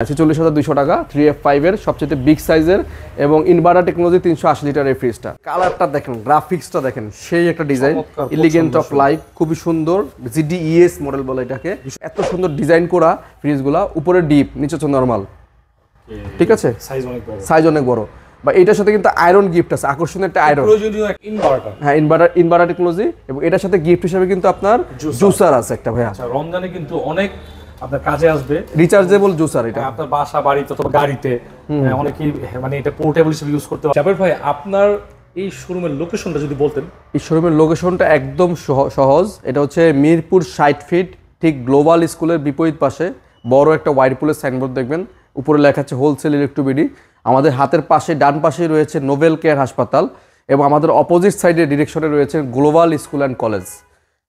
46,200 টাকা 3F5 এর সবচেয়ে বিগ সাইজের এবং ইনভার্টার টেকনোলজি 380 লিটারের ফ্রিজটা। কালারটা দেখেন, গ্রাফিক্সটা দেখেন, সেই একটা ডিজাইন, এলিগেন্ট অফ লাইফ, খুবই সুন্দর। GDES মডেল বলে এটাকে। এত সুন্দর ডিজাইন করা ফ্রিজগুলা, উপরে ডিপ, নিচে হচ্ছে নরমাল, ঠিক আছে, সাইজ অনেক বড়। বা এটার সাথে কিন্তু আয়রন গিফট আছে, আকর্ষণীয় একটা আয়রন, হ্যাঁ ইনভার্টার টেকনোলজি। এবং এটার সাথে গিফট হিসেবে কিন্তু আপনার জুসার আছে একটা ভাইয়া। আচ্ছা, রমজানে কিন্তু অনেক আপনার কাজে আসবে, রিচার্জেবল জুসার। এটা আপনার বাসা বাড়িতে অথবা গাড়িতে অনেকেই মানে এটা পোর্টেবল হিসেবে ইউজ করতে পারে। জাবের ভাই, আপনার এই শোরুমের লোকেশনটা যদি বলতেন। এই শোরুমের লোকেশনটা একদম সহজ। এটা হচ্ছে মিরপুর 60 ফিট, ঠিক গ্লোবাল স্কুলের বিপরীত পাশে বড় একটা ওয়াইরপুলের সাইনবোর্ড দেখবেন, উপরে লেখা আছে হোলসেল ইলেকট্রোবিডি। আমাদের হাতের পাশে ডান পাশে রয়েছে নোবেল কেয়ার হাসপাতাল এবং আমাদের অপোজিট সাইডে ডিরেকশনে রয়েছে গ্লোবাল স্কুল অ্যান্ড কলেজ,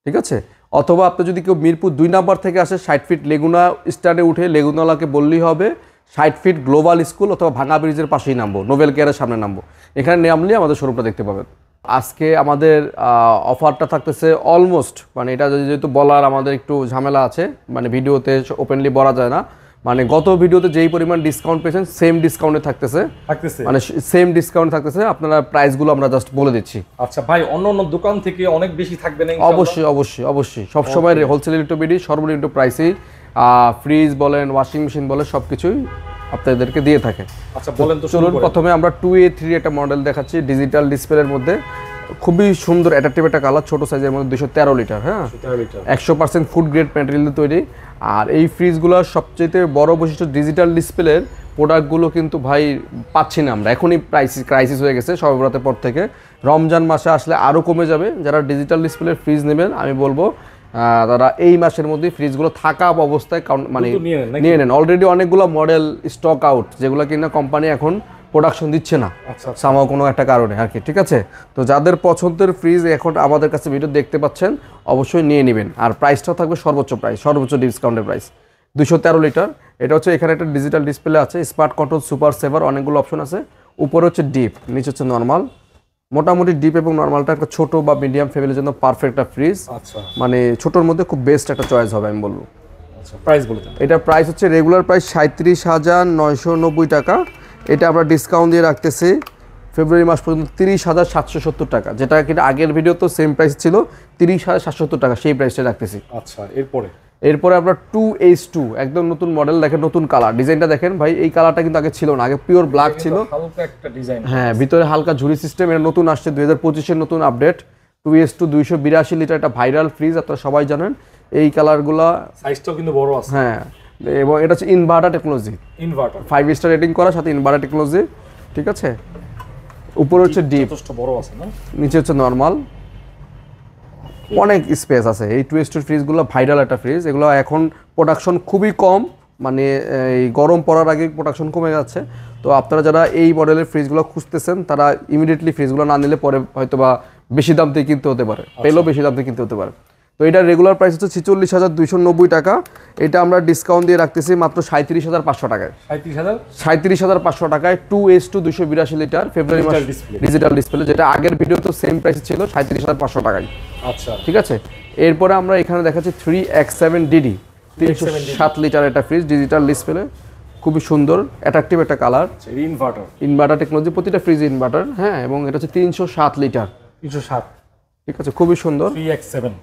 ঠিক আছে। অথবা আপনি যদি কেউ মিরপুর 2 নাম্বার থেকে আসে, 60 ফিট লেগুনা স্ট্যান্ডে উঠে লেগুনাওয়ালাকে বললেই হবে 60 ফিট গ্লোবাল স্কুল অথবা ভাঙা ব্রিজের পাশেই নামবো, নোবেল কেয়ারের সামনে নামবো। এখানে নামলে আমাদের শোরুমটা দেখতে পাবেন। আজকে আমাদের অফারটা থাকতেছে অলমোস্ট, মানে এটা যেহেতু বলার আমাদের একটু ঝামেলা আছে, মানে ভিডিওতে ওপেনলি বলা যায় না। মানে গত ভিডিওতে যেই পরিমাণ ডিসকাউন্ট পেয়েছেন সেম ডিসকাউন্টে থাকতেছে, মানে সেম ডিসকাউন্ট থাকতেছে। আপনারা প্রাইসগুলো আমরা জাস্ট বলে দিচ্ছি। আচ্ছা ভাই, অন্য অন্য দোকান থেকে অনেক বেশি থাকবে না? অবশ্যই অবশ্যই অবশ্যই, সবসময় হোলসেল ইলেকট্রোবিডি সর্বনিম্ন প্রাইসেই ফ্রিজ বলেন, ওয়াশিং মেশিন বলেন, সব কিছুই আপনাদেরকে দিয়ে থাকে। আচ্ছা বলেন তো, চলুন প্রথমে আমরা 2A3 একটা মডেল দেখাচ্ছি, ডিজিটাল ডিসপ্লের মধ্যে, খুবই সুন্দর অ্যাট্রাকটিভ একটা কালার, ছোট সাইজের মধ্যে 213 লিটার, হ্যাঁ 100% ফুড গ্রেড ম্যাটেরিয়াল দিয়ে তৈরি। আর এই ফ্রিজগুলোর সবচেয়ে বড় বৈশিষ্ট্য, ডিজিটাল ডিসপ্লের প্রোডাক্টগুলো কিন্তু ভাই পাচ্ছি না আমরা, এখনই ক্রাইসিস হয়ে গেছে শবে বরাতের পর থেকে। রমজান মাসে আসলে আরও কমে যাবে। যারা ডিজিটাল ডিসপ্লের ফ্রিজ নেবেন, আমি বলবো তারা এই মাসের মধ্যে ফ্রিজগুলো থাকা অবস্থায় মানে নিয়ে নেন। অলরেডি অনেকগুলো মডেল স্টক আউট, যেগুলো কিনা কোম্পানি এখন প্রোডাকশন দিচ্ছে না সামাও কোনো একটা কারণে আর কি, ঠিক আছে। তো যাদের পছন্দের ফ্রিজ এখন আমাদের কাছে ভিডিও দেখতে পাচ্ছেন, অবশ্যই নিয়ে নেবেন। আর প্রাইসটাও থাকবে সর্বোচ্চ প্রাইস, সর্বোচ্চ ডিসকাউন্টের প্রাইস 213 লিটার। এটা হচ্ছে এখানে একটা ডিজিটাল ডিসপ্লে আছে, স্মার্ট কন্ট্রোল, সুপার সেভার, অনেকগুলো অপশন আছে। উপরে হচ্ছে ডিপ, নিচে হচ্ছে নর্মাল। মোটামুটি ডিপ এবং নর্মালটা একটা ছোট বা মিডিয়াম ফ্যামিলির জন্য পারফেক্ট একটা ফ্রিজ। মানে ছোটোর মধ্যে খুব বেস্ট একটা চয়েস হবে আমি বলবো। প্রাইস বলতে, এটার প্রাইস হচ্ছে রেগুলার প্রাইস 37,990 টাকা। এটা আমরা ডিসকাউন্ট দিয়ে রাখতেছি ফেব্রুয়ারি মাস পর্যন্ত 30,770 টাকা, যেটা কিনা আগের ভিডিও তো সেম প্রাইস ছিল 30,770 টাকা, সেই প্রাইসটা রাখতেছি। আচ্ছা, এরপরে আপনার 2H2 একদম নতুন মডেল, দেখেন নতুন কালার, ডিজাইনটা দেখেন ভাই, এই কালারটা কিন্তু আগে ছিল না, আগে পিওর ব্ল্যাক ছিল, হালকা একটা ডিজাইন, হ্যাঁ ভিতরে হালকা ঝুরি সিস্টেম। এটা নতুন আসছে 2025-এর নতুন আপডেট। 2H2 282 লিটার, একটা ভাইরাল ফ্রিজ, আপনারা সবাই জানেন। এই কালারগুলো সাইজটাও কিন্তু বড় আছে, হ্যাঁ। এবং এটা হচ্ছে ইনভার্টার টেকনোলজি, 5 স্টার রেটিং করা, সাথে ইনভার্টার টেকনোলজি, ঠিক আছে। উপরে হচ্ছে ডিপ, যথেষ্ট বড় আছে না, নিচে হচ্ছে নরমাল, অনেক স্পেস আছে। এই 2H2 ফ্রিজগুলো ভাইরাল একটা ফ্রিজ, এগুলো এখন প্রোডাকশন খুবই কম, মানে এই গরম পড়ার আগে প্রোডাকশন কমে যাচ্ছে। তো আপনারা যারা এই মডেলের ফ্রিজগুলো খুঁজতেছেন, তারা ইমিডিয়েটলি ফ্রিজগুলো না নিলে পরে হয়তো বা বেশি দাম দিয়ে কিনতে হতে পারে, পেলেও বেশি দাম দিয়ে কিনতে হতে পারে। তো এটার রেগুলার প্রাইস হচ্ছে 46,290 টাকা। এটা আমরা ডিসকাউন্ট দিয়ে রাখতেছি মাত্র 37,500 টাকায়। 37,500 টাকায় 2H2 282 লিটার ফেব্রুয়ারি মাস ডিজিটাল ডিসপ্লে, যেটা আগের ভিডিও তো সেম প্রাইস ছিল 37,500 টাকায়। আচ্ছা, ঠিক আছে। এরপরে আমরা এখানে দেখাচ্ছি 3X7DD 307 লিটার একটা ফ্রিজ, ডিজিটাল ডিসপ্লে, খুবই সুন্দর অ্যাট্রাকটিভ একটা কালার, ইনভার্টার টেকনোলজি, প্রতিটা ফ্রিজ ইনভার্টার, হ্যাঁ। এবং এটা হচ্ছে 307 লিটার, 307, ঠিক আছে, খুবই সুন্দর। 3X7,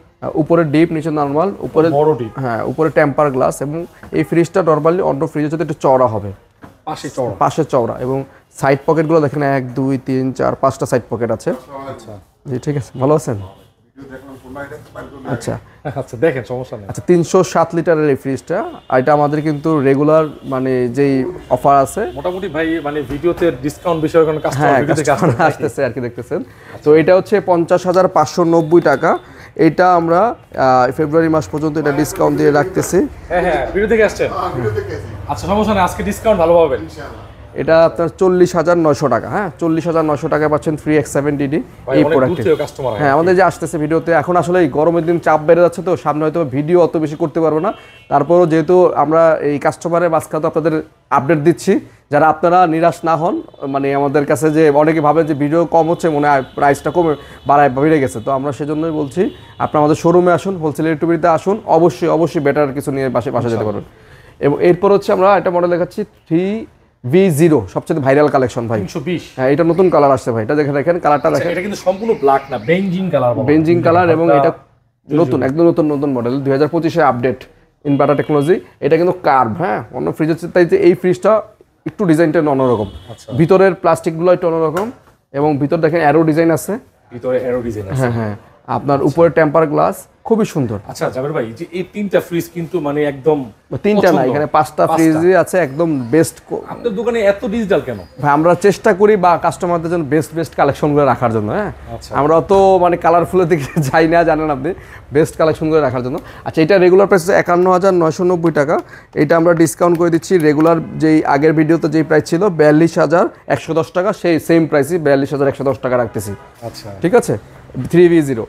উপরে ডিপ, নিচে নরমাল, উপরে বড় ডিপ, হ্যাঁ উপরে টেম্পার গ্লাস। এবং এই ফ্রিজটা নরমালি অন্য ফ্রিজের সাথে একটু চওড়া হবে, পাশে চওড়া, এবং সাইড পকেটগুলো দেখেন 1 2 3 4 5টা সাইড পকেট আছে। আচ্ছা জি, ঠিক আছে, ভালো আছেন? আচ্ছা আচ্ছা, দেখেন সমস্যা নেই। আচ্ছা, 307 লিটারের এই ফ্রিজটা, এটা আমাদের কিন্তু রেগুলার মানে যেই অফার আছে মোটামুটি ভাই, মানে ভিডিওতে ডিসকাউন্ট বিষয়ে কোনো কাস্টমার ভিডিও থেকে আসতেছে আর কি, দেখতেছেন। তো এটা হচ্ছে 50,590 টাকা। এটা আমরা ফেব্রুয়ারি মাস পর্যন্ত এটা ডিসকাউন্ট দিয়ে রাখতেছি। হ্যাঁ ভিডিও থেকে আসছেন, আচ্ছা সমস্যা নেই, আজকে ডিসকাউন্ট ভালো পাবেন। এটা আপনার 40,900 টাকা, হ্যাঁ 40,900 টাকা পাচ্ছেন 3X7DD এই প্রোডাক্টে। হ্যাঁ, আমাদের যে আসতেছে ভিডিওতে, এখন আসলে এই গরমের দিন চাপ বেড়ে যাচ্ছে, তো সামনে হয়তো ভিডিও অত বেশি করতে পারবো না। তারপরও যেহেতু আমরা এই কাস্টমারের মাঝখানে আপনাদের আপডেট দিচ্ছি, যারা আপনারা নিরাশ না হন। মানে আমাদের কাছে যে অনেকে ভাবে যে ভিডিও কম হচ্ছে, মনে হয় প্রাইসটা কমে বেড়ে গেছে, তো আমরা সেজন্যই বলছি আপনারা আমাদের শোরুমে আসুন, হোলসেল ইলেকট্রিবিটিতে আসুন, অবশ্যই বেটার কিছু নিয়ে বাসে যেতে পারবেন। এবং এরপর হচ্ছে আমরা একটা মডেল দেখাচ্ছি 3V0 সবচেয়ে ভাইরাল কালেকশন ভাই 320। হ্যাঁ এটা নতুন কালার আসছে ভাই, এটা দেখেন কালারটা দেখেন, এটা কিন্তু সম্পূর্ণ ব্ল্যাক না, বেঞ্জিন কালার বলা হয়। বেঞ্জিং কালার এবং এটা নতুন একদম নতুন মডেল 2025 এ আপডেট ইনভার্টার টেকনোলজি। এটা কিন্তু কার্ভ, হ্যাঁ অন্য ফ্রিজের চাইতে যে এই ফ্রিজটা একটু ডিজাইনটা অন্যরকম, ভিতরের প্লাস্টিকগুলো একটু অন্যরকম এবং ভিতর দেখেন অ্যারো ডিজাইন আছে, ভিতরে অ্যারো ডিজাইন আছে। হ্যাঁ আপনার উপরে টেম্পার গ্লাস, খুবই সুন্দর। আচ্ছা জাবের ভাই, যে এই তিনটা ফ্রিজ কিন্তু মানে একদম তিনটা না, এখানে 5টা ফ্রিজই আছে একদম বেস্ট। আপনার দোকানে এত ডিজিটাল কেন ভাই? আমরা চেষ্টা করি বা কাস্টমারদের জন্য বেস্ট কালেকশনগুলো রাখার জন্য, হ্যাঁ আমরা অত মানে কালারফুলের দিকে যাই না, জানেন আপনি, বেস্ট কালেকশনগুলো রাখার জন্য। আচ্ছা এটা রেগুলার প্রাইস 51,990 টাকা, এটা আমরা ডিসকাউন্ট করে দিচ্ছি। রেগুলার যেই আগের ভিডিওতে যেই প্রাইস ছিল 42,110 টাকা, সেই সেম প্রাইসই 42,110 টাকা রাখতেছি। আচ্ছা ঠিক আছে 3V0।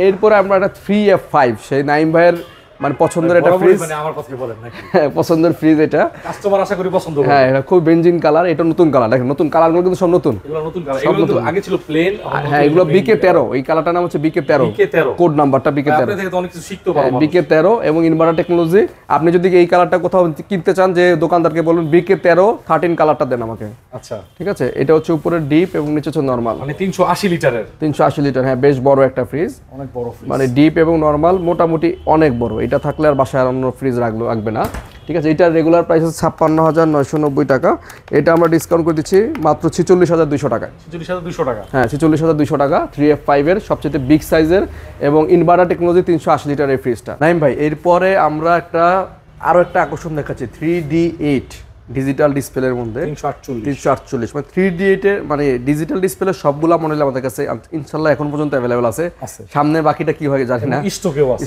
এরপরে আমরা একটা 3F5, সেই নাইম ভাইয়ের মানে পছন্দের একটা ফ্রিজ, মানে আমার কথা বলেন নাকি? হ্যাঁ পছন্দের ফ্রিজ এটা, কাস্টমার আশা করি পছন্দ করবে। হ্যাঁ এটা খুব বেঞ্জিন কালার, এটা নতুন কালার, দেখেন নতুন কালারগুলো কিন্তু সব নতুন, এগুলো নতুন কালার, এগুলো তো আগে ছিল প্লেন। হ্যাঁ এগুলো BK13, এই কালারটার নাম হচ্ছে BK13, কোড নাম্বারটা BK13। আপনি থেকে তো অনেক কিছু শিখতে পারবেন। BK13 এবং ইনভার্টার টেকনোলজি। আপনি যদি এই কালারটা কোথাও কিনতে চান, যে দোকানদারকে বলুন BK13 13 কালারটা দেন আমাকে। আচ্ছা ঠিক আছে, এটা হচ্ছে উপরে ডিপ এবং নিচে হচ্ছে নরমাল, মানে 380 লিটারের। 380 লিটার, হ্যাঁ বেশ বড় একটা ফ্রিজ, অনেক বড় ফ্রিজ, মানে ডিপ এবং নরমাল মোটামুটি অনেক বড়। এটা থাকলে আর বাসায় আর অন্য ফ্রিজ রাখবে না। ঠিক আছে, এটার রেগুলার প্রাইস হচ্ছে 56,990 টাকা, এটা আমরা ডিসকাউন্ট করে দিচ্ছি মাত্র 46,200 টাকায়। 46,200 টাকা, হ্যাঁ 46,200 টাকা। 3F5 এর সবচেয়ে বিগ সাইজের এবং ইনভার্টার টেকনোলজি 380 লিটার এই ফ্রিজটা। নাইম ভাই এরপরে আমরা আরো একটা আকর্ষণ দেখাচ্ছি 3D8 ডিজিটাল ডিসপ্লের মধ্যে 348, মানে 3D8 এর মানে ডিজিটাল ডিসপ্লে সবগুলা মডেল আমাদের কাছে ইনশাআল্লাহ এখন পর্যন্ত অ্যাভেলেবল আছে। সামনে বাকিটা কি হয় জানি না,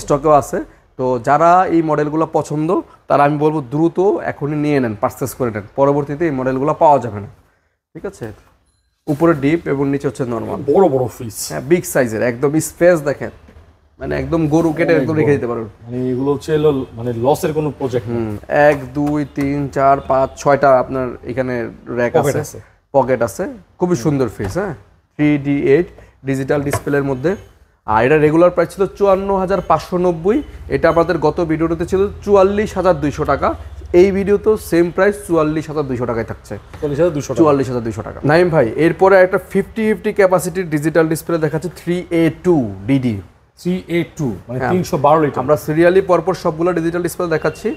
স্টকেও আছে। তো যারা এই মডেলগুলো পছন্দ তারা আমি বলবো দ্রুত এখনই নিয়ে নেন, পারচেস করে নেন, পরবর্তীতে এই মডেলগুলো পাওয়া যাবে না। ঠিক আছে, উপরে ডিপ এবং নিচে হচ্ছে নরমাল, বড় ফ্রিজ, হ্যাঁ বিগ সাইজের, একদম স্পেস দেখেন, মানে একদম গরু কেটে একদম রেখে দিতে পারবেন। মানে এগুলো হচ্ছে মানে লসের কোনো প্রজেক্ট না। 1 2 3 4 5 6টা আপনার এখানে র‍্যাক আছে, পকেট আছে, খুবই সুন্দর ফ্রিজ। হ্যাঁ 3D8 ডিজিটাল ডিসপ্লের মধ্যে। আর এটা রেগুলার প্রাইস ছিল 54,590, এটা আমাদের গত ভিডিওতে ছিল 44,200 টাকা। এই ভিডিও তো সেম প্রাইস 44,200 টাকায় থাকছে, 44,200 টাকা। নাইম ভাই এরপরে একটা 50-50 ক্যাপাসিটির ডিজিটাল ডিসপ্লে দেখাচ্ছে 3A2 DD। 3A2 মানে 312 লিটার। আমরা সিরিয়ালি পরপর সবগুলো ডিজিটাল ডিসপ্লে দেখাচ্ছি।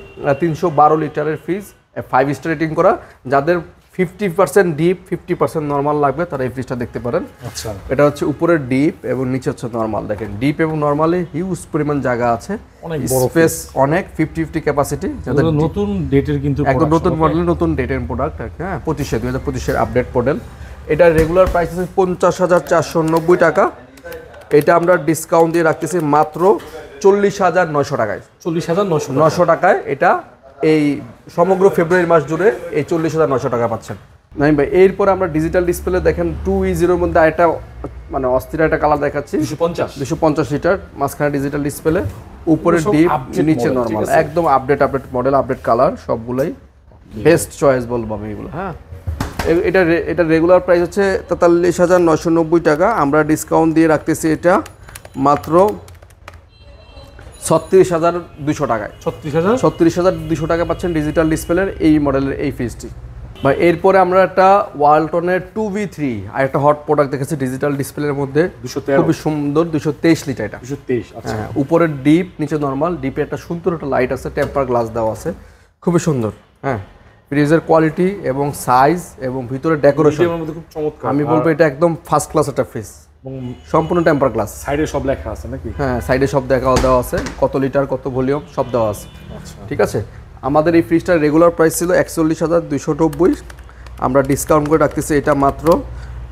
312 লিটারের ফ্রিজ, 5 স্টার রেটিং করা। যাদের 50% ডিপ 50% নরমাল লাগবে তারা এই ফ্রিজটা দেখতে পারেন। আচ্ছা এটা হচ্ছে উপরে ডিপ এবং নিচে হচ্ছে নরমাল। দেখেন ডিপ এবং নরমালে হিউজ পরিমাণ জায়গা আছে, অনেক বড় স্পেস, অনেক 50-50 ক্যাপাসিটি। যাদের নতুন ডেটের কিন্তু একদম নতুন মডেল, নতুন ডেটের প্রোডাক্ট, হ্যাঁ 2025 এর আপডেট মডেল। এটা রেগুলার প্রাইস আছে 50,490 টাকা, এটা আমরা ডিসকাউন্ট দিয়ে রাখতেছি মাত্র 40,900 টাকায়। 40,900 টাকায় এটা এই সমগ্র ফেব্রুয়ারি মাস জুড়ে এই 40,900 টাকা পাচ্ছেন। নাইম ভাই এরপরে আমরা ডিজিটাল ডিসপ্লে দেখেন 2E0 এর মধ্যে একটা মানে অস্থির একটা কালার দেখাচ্ছি, 250 লিটার, মাঝখানে ডিজিটাল ডিসপ্লে, উপরে ডিপ নিচে নরমাল, একদম আপডেট মডেল, আপডেট কালার, সবগুলাই বেস্ট চয়েস বলবো আমি এগুলো। হ্যাঁ এটা রেগুলার প্রাইস হচ্ছে 43,990 টাকা, আমরা ডিসকাউন্ট দিয়ে রাখতেছি এটা মাত্র 36,200 টাকায়। 36,200 টাকা পাচ্ছেন ডিজিটাল ডিসপ্লের এই মডেলের এই ফ্রিজটি। বা এরপরে আমরা একটা ওয়ালটনের 2V3 আর একটা হট প্রোডাক্ট দেখেছি ডিজিটাল ডিসপ্লের মধ্যে, খুবই সুন্দর, 223 লিটার এটা। 223, আচ্ছা। হ্যাঁ উপরের ডিপ নিচে নরমাল, ডিপে একটা সুন্দর একটা লাইট আছে, টেম্পার গ্লাস দেওয়া আছে, খুবই সুন্দর। হ্যাঁ ফ্রিজের কোয়ালিটি এবং সাইজ এবং ভিতরে ডেকোরেশন খুব চমৎকার, আমি বলবো এটা একদম ফার্স্ট ক্লাস একটা ফ্রিজ, সম্পূর্ণ টেম্পার গ্লাস। সাইডে সব লেখা আছে নাকি? হ্যাঁ সাইডে সব দেওয়া আছে, কত লিটার কত ভলিউম সব দেওয়া আছে। আচ্ছা ঠিক আছে, আমাদের এই ফ্রিজটার রেগুলার প্রাইস ছিল 41,290, আমরা ডিসকাউন্ট করে রাখতেছি এটা মাত্র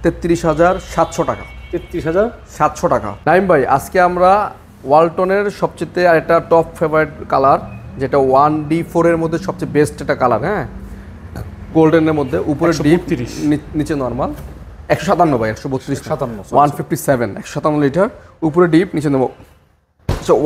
33,700 টাকা। 33,700 টাকা। নাইম ভাই আজকে আমরা ওয়ালটনের সবচেয়ে আরেকটা টপ ফেভারিট কালার, যেটা 1D4 এর মধ্যে সবচেয়ে বেস্ট একটা কালার, হ্যাঁ গোল্ডেনের মধ্যে, উপরে ডিপ নিচে নরমাল, 157 ভাই, 132 157 157 লিটার, উপরে ডিপ নিচে নেব।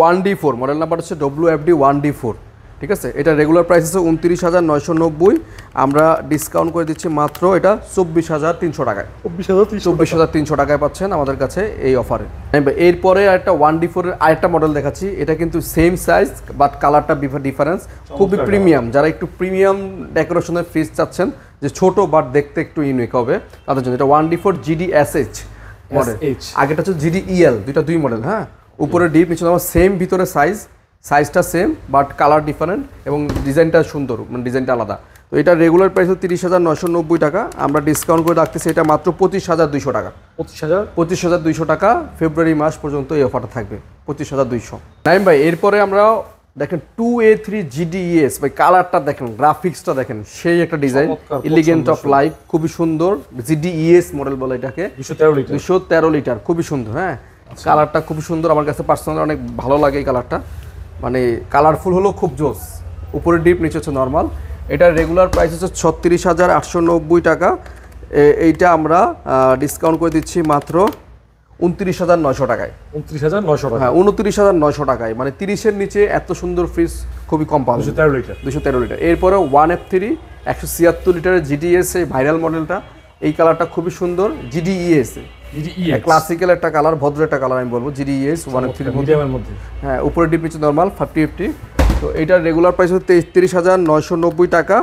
1D4 মডেল নাম্বার হচ্ছে WFD 1D4। ঠিক আছে, এটা রেগুলার প্রাইস আছে 29,990, আমরা ডিসকাউন্ট করে দিচ্ছি মাত্র এটা 24,300 টাকায়। 24,300 টাকায় পাচ্ছেন আমাদের কাছে এই অফারে। এরপরে একটা 1D4 এর আরেকটা মডেল দেখাচ্ছি, এটা কিন্তু সেম সাইজ বাট কালারটা ডিফারেন্স, খুবই প্রিমিয়াম। যারা একটু প্রিমিয়াম ডেকোরেশনের ফ্রিজ চাচ্ছেন যে ছোট বাট দেখতে একটু ইউনিক হবে তাদের জন্য এটা 1D4 GDSH মডেল। আগেটা হচ্ছে GDEL, দুই মডেল। হ্যাঁ, উপরে ডিপ, নিচে আমার সেম, ভিতরে সাইজটা সেম বাট কালার ডিফারেন্ট এবং ডিজাইনটা সুন্দর, মানে ডিজাইনটা আলাদা। তো এটা রেগুলার প্রাইস হচ্ছে 30,990 টাকা, আমরা ডিসকাউন্ট করে রাখতেছি এটা মাত্র 25,200 টাকা। 25,200 টাকা ফেব্রুয়ারি মাস পর্যন্ত এই অফারটা থাকবে, 25,200। নাইম ভাই, এরপরে আমরা দেখেন 2A3 GDES ভাই, কালারটা দেখেন, গ্রাফিক্সটা দেখেন, সেই একটা ডিজাইন, এলিগেন্ট অফ লাইফ, খুবই সুন্দর। GDES মডেল বলে এটাকে, 213 লিটার, খুবই সুন্দর। হ্যাঁ, কালারটা খুবই সুন্দর, আমার কাছে পার্সোনালি অনেক ভালো লাগে এই কালারটা, মানে কালারফুল হলো খুব জোস। উপরে ডিপ, নিচে হচ্ছে নর্মাল। এটার রেগুলার প্রাইস হচ্ছে 36,890 টাকা, এইটা আমরা ডিসকাউন্ট করে দিচ্ছি মাত্র 29,900 টাকায়। 29,900 টাকা, হ্যাঁ 29,900 টাকায়, মানে 30-এর নিচে এত সুন্দর ফ্রিজ খুবই কম পাবেন। 213 লিটার। এরপরে 1F3 176 লিটারের GDES, এই ভাইরাল মডেলটা, এই কালারটা খুবই সুন্দর। GDES ক্লাসিক্যাল একটা কালার, ভদ্র একটা কালার আমি বলবো, GDES 1F3 এর মধ্যে। হ্যাঁ, উপরে ডিপ, নিচে নর্মাল, 50-50। তো এটার রেগুলার প্রাইস হচ্ছে 33,990 টাকা,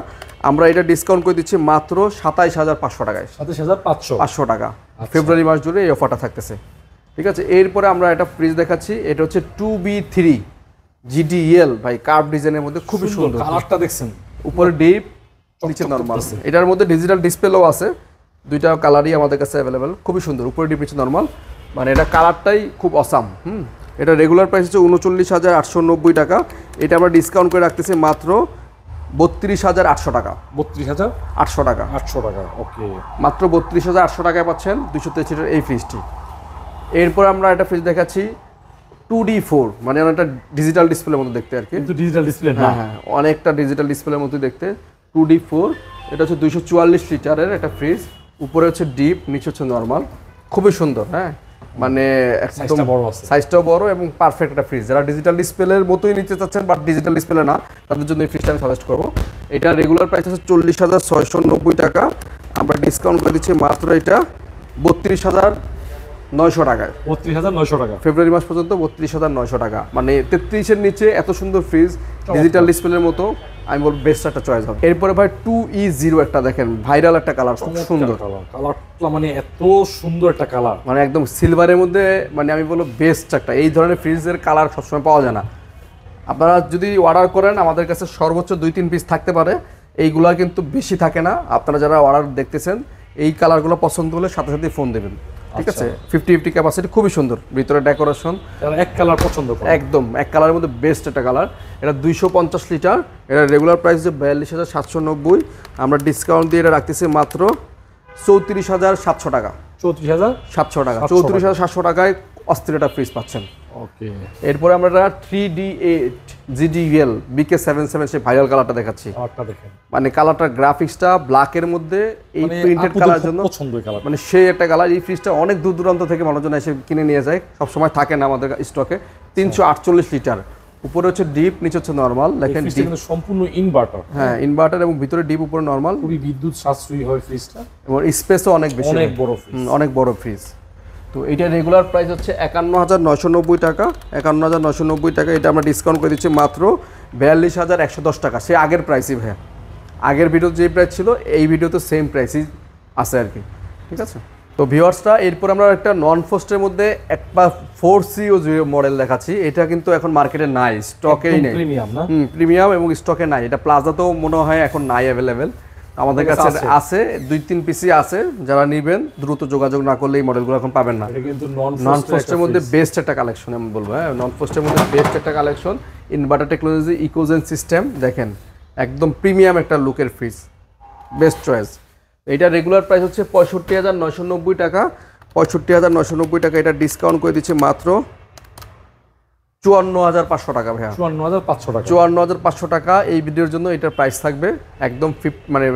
আমরা এটা ডিসকাউন্ট করে দিচ্ছি মাত্র 27,500 টাকায়। 27,500 টাকা ফেব্রুয়ারি মাস জুড়ে এই অফারটা থাকতেছে। ঠিক আছে, এরপরে আমরা একটা ফ্রিজ দেখাচ্ছি, এটা হচ্ছে 2B3 GDEL ভাই, কার্ভ ডিজাইনের মধ্যে খুবই সুন্দর। কালারটা দেখছেন, উপরে ডিপ, নিচে নর্মাল। এটার মধ্যে ডিজিটাল ডিসপ্লেও আছে, দুইটা কালারই আমাদের কাছে অ্যাভেলেবেল, খুবই সুন্দর। উপরে ডিপ, নিচে নর্মাল, মানে এটা কালারটাই খুব অসাম। এটা রেগুলার প্রাইস হচ্ছে 39,890 টাকা, এটা আমরা ডিসকাউন্ট করে রাখতেছি মাত্র 32,800 টাকা। 32,800 টাকা। 800 টাকা, ওকে, মাত্র 32,800 টাকায় পাচ্ছেন 223 লিটার এই ফ্রিজটি। এরপর আমরা একটা ফ্রিজ দেখাচ্ছি 2D4, মানে অনেকটা ডিজিটাল ডিসপ্লের মতো দেখতে আর কি, কিন্তু ডিজিটাল ডিসপ্লে না। হ্যাঁ, অনেকটা ডিজিটাল ডিসপ্লের মতো দেখতে। 2D4, এটা হচ্ছে 244 লিটারের একটা ফ্রিজ, উপরে হচ্ছে ডিপ, নিচে হচ্ছে নর্মাল, খুবই সুন্দর। হ্যাঁ, মানে একদম সাইজটাও বড় এবং পারফেক্ট একটা ফ্রিজ। যারা ডিজিটাল ডিসপ্লের মতোই নিতে চাচ্ছেন বাট ডিজিটাল ডিসপ্লে না, তাদের জন্য এই ফ্রিজটা আমি সাজেস্ট করবো। এটা রেগুলার প্রাইস হচ্ছে 40,690 টাকা, আমরা ডিসকাউন্ট করে দিচ্ছি মাত্র এটা 32,900 টাকায়। 32,900 টাকা ফেব্রুয়ারি মাস পর্যন্ত 32,900 টাকা, মানে 33-এর নিচে এত সুন্দর ফ্রিজ ডিজিটাল ডিসপ্লের মতো, আমি বলবো বেস্ট একটা চয়েস হবে। এরপরে ভাই 2E0 একটা দেখেন, ভাইরাল একটা কালার, খুব সুন্দর কালারটা, মানে এত সুন্দর একটা কালার, মানে একদম সিলভারের মধ্যে, মানে আমি বলবো বেস্ট একটা। এই ধরনের ফ্রিজের কালার সবসময় পাওয়া যায় না। আপনারা যদি অর্ডার করেন আমাদের কাছে সর্বোচ্চ 2-3 পিস থাকতে পারে, এইগুলা কিন্তু বেশি থাকে না। আপনারা যারা অর্ডার দেখতেছেন এই কালারগুলো পছন্দ হলে সাথে সাথে ফোন দেবেন, ঠিক আছে। 50-50 ক্যাপাসিটি, খুবই সুন্দর, ভিতরে ডেকোরেশন, এক কালার পছন্দ করে, একদম এক কালারের মধ্যে বেস্ট একটা কালার। এটা 250 লিটার, এটা রেগুলার প্রাইস যে 42,790, আমরা ডিসকাউন্ট দিয়ে এটা রাখতেছি মাত্র 34,700 টাকা। 34,700 টাকা, 34,700 টাকায় অস্থির একটা ফ্রিজ পাচ্ছেন। ওকে, এরপরে আমরা 3D8 GDEL BK77 সেই ভাইরাল কালারটা দেখাচ্ছি। মানে কালারটা, গ্রাফিক্সটা ব্ল্যাকের মধ্যে, এই প্রিন্টেড কালার জন্য মানে সেই একটা কালার। এই ফ্রিজটা অনেক দূর দূরান্ত থেকে মানুষজন এসে কিনে নিয়ে যায়, সবসময় থাকে না আমাদের স্টকে। 348 লিটার, উপরে হচ্ছে ডিপ, নিচে হচ্ছে নর্মাল। দেখেন সম্পূর্ণ ইনভার্টার, হ্যাঁ ইনভার্টার, এবং ভিতরে ডিপ, উপরে নর্মাল, খুবই বিদ্যুৎ সাশ্রয়ী হয় ফ্রিজটা, এবং স্পেসও অনেক বেশি, অনেক বড় ফ্রিজ। তো এটা রেগুলার প্রাইস হচ্ছে 51,990 টাকা। 51,990 টাকা, এটা আমরা ডিসকাউন্ট করে দিচ্ছি মাত্র 42,110 টাকা। সে আগের প্রাইসই ভাইয়া, আগের ভিডিও যে প্রাইস ছিল এই ভিডিওতে সেম প্রাইসই আছে আর কি, ঠিক আছে। তো ভিউয়ার্সটা, এরপর আমরা একটা নন ফ্রস্টের মধ্যে একটা 4CO মডেল দেখাচ্ছি। এটা কিন্তু এখন মার্কেটে নাই, স্টকেই নেই, প্রিমিয়াম এবং স্টকে নাই। এটা প্লাজাতেও মনে হয় এখন নাই অ্যাভেলেবেল, আমাদের কাছে আছে 2-3 পিসি আছে। যারা নেবেন দ্রুত যোগাযোগ না করলে এই মডেলগুলো এখন পাবেন না। নন ফ্রস্টের মধ্যে বেস্ট একটা কালেকশন আমি বলবো, হ্যাঁ নন ফ্রস্টের মধ্যে বেস্ট একটা কালেকশন। ইনভার্টার টেকনোলজি, ইকোজেন সিস্টেম, দেখেন একদম প্রিমিয়াম একটা লুকের ফ্রিজ, বেস্ট চয়েস। এইটা রেগুলার প্রাইস হচ্ছে 65,990 টাকা। 65,990 টাকা, এটা ডিসকাউন্ট করে দিচ্ছে মাত্র 54,500 টাকা ভাইয়া। 54,500 টাকা, 54,500 টাকা এই ভিডিওর জন্য এটার প্রাইস থাকবে একদম মানে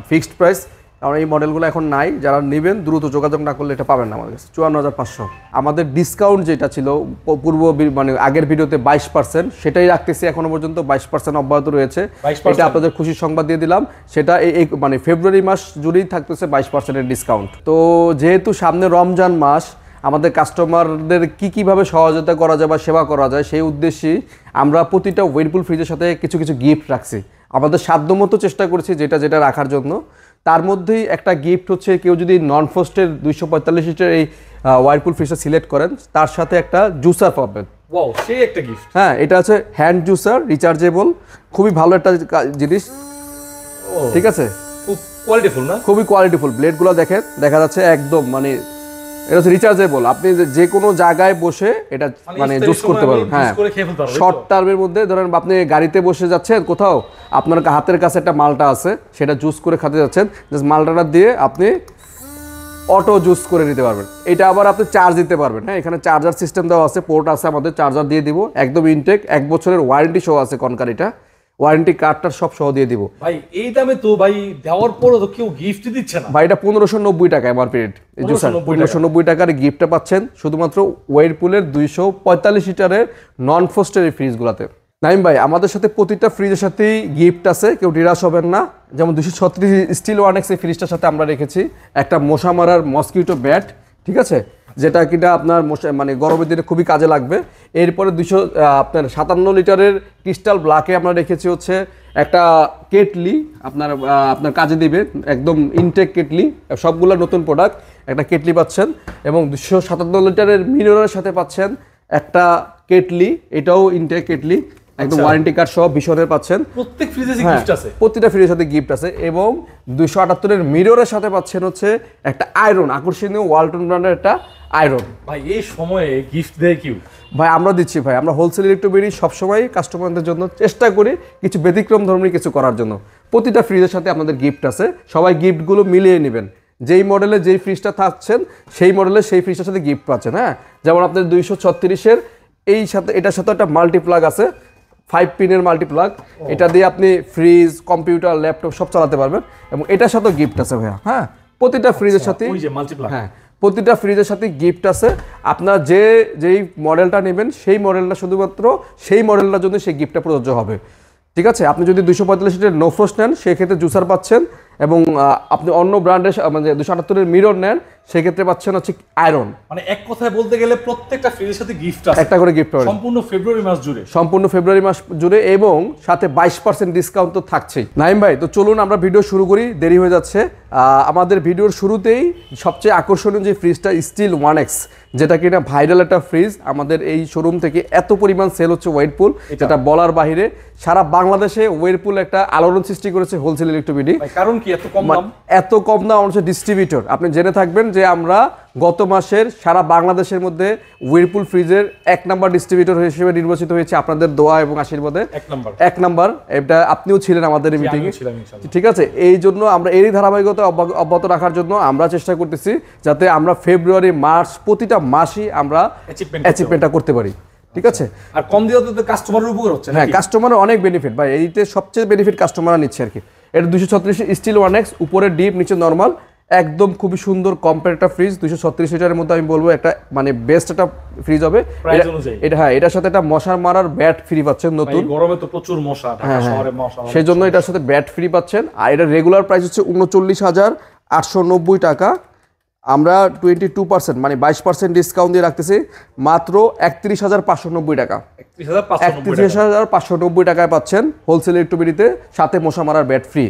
ফিক্সড প্রাইস। কারণ এই মডেলগুলো এখন নাই, যারা নেবেন দ্রুত যোগাযোগ না করলে এটা পাবেন না আমাদের কাছে। 54,500। আমাদের ডিসকাউন্ট যেটা ছিল মানে আগের ভিডিওতে 22%, সেটাই রাখতেছি এখনো পর্যন্ত 22% অব্যাহত রয়েছে। এটা আপনাদের খুশির সংবাদ দিয়ে দিলাম। সেটা এই মানে ফেব্রুয়ারি মাস জুড়েই থাকতেছে 22% ডিসকাউন্ট। তো যেহেতু সামনে রমজান মাস, আমাদের কাস্টমারদের কীভাবে সহযোগিতা করা যায় বা সেবা করা যায় সেই উদ্দেশ্যেই আমরা প্রতিটা ওয়েরপুল ফ্রিজের সাথে কিছু কিছু গিফট রাখছি। আমাদের সাধ্যমতো চেষ্টা করেছি যেটা রাখার জন্য। তার মধ্যেই একটা গিফট হচ্ছে, কেউ যদি নন ফ্রস্টের 245 লিটার এই ওয়ারপুল ফ্রিজটা সিলেক্ট করেন, তার সাথে একটা জুসার পাবেন। ওয়াও, সেই একটা গিফট। হ্যাঁ, এটা আছে হ্যান্ড জুসার, রিচার্জেবল, খুবই ভালো একটা জিনিস। ঠিক আছে, খুব কোয়ালিটিফুল না? খুবই কোয়ালিটিফুল। ব্লেডগুলো দেখেন, দেখা যাচ্ছে একদম মানে এটা হচ্ছে রিচার্জেবল। আপনি যে কোনো জায়গায় বসে এটা মানে জুস করতে পারবেন। হ্যাঁ, শর্ট টার্মের মধ্যে ধরেন আপনি গাড়িতে বসে যাচ্ছেন কোথাও, আপনার হাতের কাছে একটা মালটা আছে, সেটা জুস করে খেতে যাচ্ছেন, জাস্ট মালটাটা দিয়ে আপনি অটো জুস করে নিতে পারবেন। এটা আবার আপনি চার্জ দিতে পারবেন। হ্যাঁ, এখানে চার্জার সিস্টেম দেওয়া আছে, পোর্ট আছে, আমাদের চার্জার দিয়ে দিব, একদম ইনটেক। 1 বছরের ওয়ারেন্টি সহ আছে কনকারিটা, ওয়ারেন্টি কার্ডটা সব সহ দিয়ে দিব। ভাই এই দামে তো ভাই দেওয়ার পরও তো কেউ গিফট দিচ্ছে না ভাই। এটা 1590 টাকা এমআরপি রেট। এই যে স্যার 1590 টাকার গিফটটা পাচ্ছেন শুধুমাত্র ওয়েরপুলের 245 লিটারের নন ফ্রস্টের এই ফ্রিজগুলোতে। নাইম ভাই, আমাদের সাথে প্রতিটা ফ্রিজের সাথেই গিফট আছে, কেউ নিরাশ হবেন না। যেমন 236 স্টিল 1X এই ফ্রিজটার সাথে আমরা রেখেছি একটা মশা মারার মসকিউটো ব্যাট, ঠিক আছে, যেটা কিনা আপনার মানে গরমের দিনে খুবই কাজে লাগবে। এরপরে 257 লিটারের ক্রিস্টাল ব্ল্যাকে আমরা রেখেছি হচ্ছে একটা কেটলি, আপনার কাজে দিবে, একদম ইনটেক কেটলি, সবগুলো নতুন প্রোডাক্ট। একটা কেটলি পাচ্ছেন, এবং 257 লিটারের মিররের সাথে পাচ্ছেন একটা কেটলি, এটাও ইনটেক কেটলি, একদম ওয়ারেন্টি কার্ড সহ ভীষণের পাচ্ছেন। প্রত্যেক ফ্রিজে গিফট আছে, প্রতিটা ফ্রিজের সাথে গিফট আছে। এবং 278 এর মিররের সাথে পাচ্ছেন হচ্ছে একটা আয়রন, আকর্ষণীয় ওয়ালটন ব্র্যান্ডের একটা আয়রন। ভাই এই সময়ে গিফট দেয় কি ভাই? আমরা দিচ্ছি ভাই। আমরা হোলসেল ইলেকট্রোবেরি সবসময় কাস্টমারদের জন্য চেষ্টা করি কিছু ব্যতিক্রম ধর্মী কিছু করার জন্য। প্রতিটা ফ্রিজের সাথে আমাদের গিফট আছে, সবাই গিফটগুলো মিলিয়ে নেবেন। যেই মডেলে যেই ফ্রিজটা থাকছেন সেই মডেলে সেই ফ্রিজটার সাথে গিফট পাচ্ছেন। হ্যাঁ, যেমন আপনাদের 236-এর এটার সাথে একটা মাল্টিপ্লাগ আছে, 5 পিনের মাল্টিপ্লাগ। এটা দিয়ে আপনি ফ্রিজ, কম্পিউটার, ল্যাপটপ সব চালাতে পারবেন। এবং এটার সাথেও গিফট আছে ভাইয়া। হ্যাঁ, প্রতিটা ফ্রিজের সাথে, হ্যাঁ, প্রতিটা ফ্রিজের সাথে গিফট আছে। আপনার যেই মডেলটা নেবেন সেই মডেলটা শুধুমাত্র সেই মডেলটার জন্য সেই গিফটটা প্রযোজ্য হবে। ঠিক আছে, আপনি যদি 245 লিটারের নো ফ্রস্ট নেন সেক্ষেত্রে জুসার পাচ্ছেন, এবং আপনি অন্য ব্র্যান্ডের মানে 278-এর মিরর নেন সেক্ষেত্রে পাচ্ছেন হচ্ছে আয়রন। মানে এক কথায় বলতে গেলে প্রত্যেকটা ফ্রিজের সাথে গিফট আছে, একটা করে গিফট পাবেন সম্পূর্ণ ফেব্রুয়ারি মাস জুড়ে, এবং সাথে 22% ডিসকাউন্ট তো থাকছেই। নাইম ভাই, তো চলুন আমরা ভিডিও শুরু করি, দেরি হয়ে যাচ্ছে। আমাদের ভিডিওর শুরুতেই সবচেয়ে আকর্ষণীয় যে ফ্রিজটা স্টিল 1X, যেটা কিনা ভাইরাল একটা ফ্রিজ, আমাদের এই শোরুম থেকে এত পরিমাণ সেল হচ্ছে ওয়েরপুল, যেটা বলার বাহিরে। সারা বাংলাদেশে ওয়েরপুল একটা আলোড়ন সৃষ্টি করেছে হোলসেল ইলেকট্রোবিডি। কারণ কি এত কম দাম? এত কম দাম হচ্ছে ডিস্ট্রিবিউটর। আপনি জেনে থাকবেন যে আমরা গত মাসের সারা বাংলাদেশের মধ্যে ওয়েরপুল ফ্রিজের 1 নাম্বার ডিস্ট্রিবিউটর হিসেবে নির্বাচিত হয়েছে আপনাদের দোয়া এবং আশীর্বাদে। 1 নাম্বার, এটা আপনিও ছিলেন আমাদের এই মিটিংয়ে, ঠিক আছে। এই জন্য আমরা এরই ধারাবাহিকতা অব্যাহত রাখার জন্য আমরা চেষ্টা করতেছি যাতে আমরা ফেব্রুয়ারি, মার্চ প্রতিটা মাসই আমরা অ্যাচিভমেন্টটা করতে পারি। ঠিক আছে, আর কম দিয়ে তো কাস্টমারের উপকার হচ্ছে। হ্যাঁ, কাস্টমারের অনেক বেনিফিট ভাই, এইতে সবচেয়ে বেনিফিট কাস্টমাররা নিচ্ছে আর কি। এটা 236 স্টিল 1X, উপরে ডিপ, নিচে নর্মাল, একদম খুবই সুন্দর কম্প্যাক্ট ফ্রিজ। 236 লিটারের মধ্যে আমি বলবো একটা মানে বেস্ট একটা ফ্রিজ হবে এটা। হ্যাঁ, এটার সাথে একটা মশার মারার ব্যাট ফ্রি পাচ্ছেন নতুন, গরমে তো প্রচুর মশা, ঢাকা শহরে মশা, সেই জন্য এটার সাথে ব্যাট ফ্রি পাচ্ছেন। আর এটা রেগুলার প্রাইস হচ্ছে 39,890 টাকা। আমরা 22% মানে 22% ডিসকাউন্ট দিয়ে রাখতেছি মাত্র 31,590 টাকা। 31,590 টাকায় পাচ্ছেন হোলসেল ইলেকট্রোবিডিতে, সাথে মশা মারার ব্যাট ফ্রি।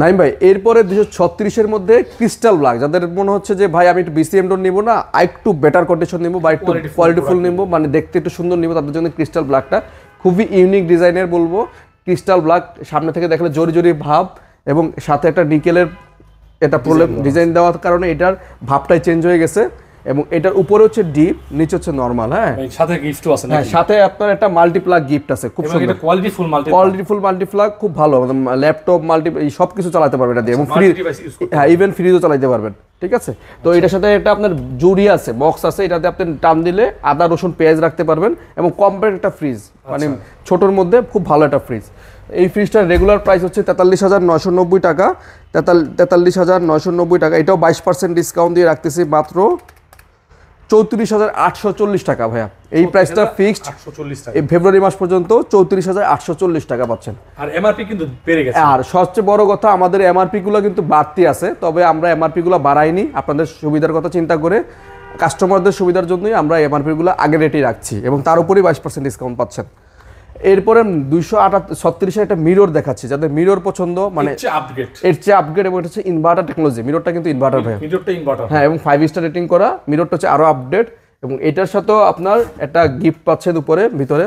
নাইম ভাই, এরপরে 236-এর মধ্যে ক্রিস্টাল ব্ল্যাক, যাদের মনে হচ্ছে যে ভাই আমি একটু BCM ডোর নিবো না, একটু বেটার কন্ডিশন নিবো বা একটু কোয়ালিটিফুল নিবো, মানে দেখতে একটু সুন্দর নিবো, তাদের জন্য ক্রিস্টাল ব্ল্যাকটা খুবই ইউনিক ডিজাইনের বলবো। ক্রিস্টাল ব্ল্যাক সামনে থেকে দেখলে জরি জরি ভাব, এবং সাথে একটা নিকেলের এটা প্রবলেম ডিজাইন দেওয়ার কারণে এটার ভাবটাই চেঞ্জ হয়ে গেছে। এবং এটার উপরে হচ্ছে ডিপ, নিচে হচ্ছে নরমাল। হ্যাঁ, সাথে গিফটও আছে হ্যাঁ, সাথে আপনার একটা মাল্টিপ্লাগ গিফট আছে, খুব সুন্দর কোয়ালিটিফুল মাল্টিপ্লাগ, খুব ভালো, ল্যাপটপ মাল্টি সব কিছু চালাতে পারবেন এটা দিয়ে, এবং ফ্রি, হ্যাঁ ইভেন ফ্রিজও চালাতে পারবেন। ঠিক আছে, তো এটার সাথে একটা আপনার জুড়ি আছে, বক্স আছে, এটাতে আপনি টান দিলে আদা রসুন পেঁয়াজ রাখতে পারবেন, এবং কম্প্যাক্ট একটা ফ্রিজ, মানে ছোটোর মধ্যে খুব ভালো একটা ফ্রিজ। এই ফ্রিজটার রেগুলার প্রাইস হচ্ছে 43,990 টাকা, 43,990 টাকা। এটাও 22% ডিসকাউন্ট দিয়ে রাখতেছি মাত্র 34,840 টাকা ভাইয়া। এই প্রাইসটা ফিক্সড, এই ফেব্রুয়ারি মাস পর্যন্ত 34,840 টাকা পাচ্ছেন। আর এমআরপি কিন্তু বেড়ে গেছে। আর সবচেয়ে বড় কথা, আমাদের এমআরপি গুলো কিন্তু বাড়তি আছে, তবে আমরা এমআরপি গুলো বাড়াইনি, আপনাদের সুবিধার কথা চিন্তা করে, কাস্টমারদের সুবিধার জন্যই আমরা এমআরপি গুলো আগের রেটেই রাখছি, এবং তার উপরেই 22% ডিসকাউন্ট পাচ্ছেন। এরপরে 236 একটা মিরর দেখাচ্ছি, যাদের মিরর পছন্দ, মানে এর চেয়ে আপগ্রেড, এবং এটা হচ্ছে ইনভার্টার টেকনোলজি। মিররটা কিন্তু ইনভার্টার ভাই, হ্যাঁ, এবং 5 স্টার রেটিং করা। মিররটা হচ্ছে আরো আপডেট, এবং এটার সাথেও আপনার একটা গিফট পাচ্ছেন উপরে, ভিতরে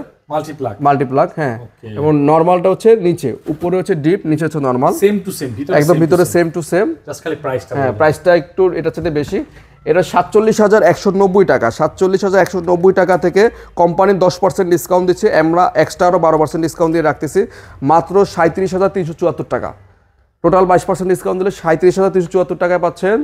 মাল্টিপ্লাগ, হ্যাঁ, এবং নরমালটা হচ্ছে নিচে, উপরে হচ্ছে ডিপ, নিচে হচ্ছে নরমাল, সেম টু সেম, একদম ভিতরে সেম টু সেম, জাস্ট খালি প্রাইসটা, হ্যাঁ প্রাইসটা একটু এটার সাথে বেশি। এটা 47,190 টাকা, 47,190 টাকা থেকে কোম্পানি 10% ডিসকাউন্ট দিচ্ছে, আমরা এক্সট্রা আরও 12% ডিসকাউন্ট দিয়ে রাখতেছি মাত্র 37,374 টাকা। টোটাল 22% ডিসকাউন্ট দিলে 37,374 টাকায় পাচ্ছেন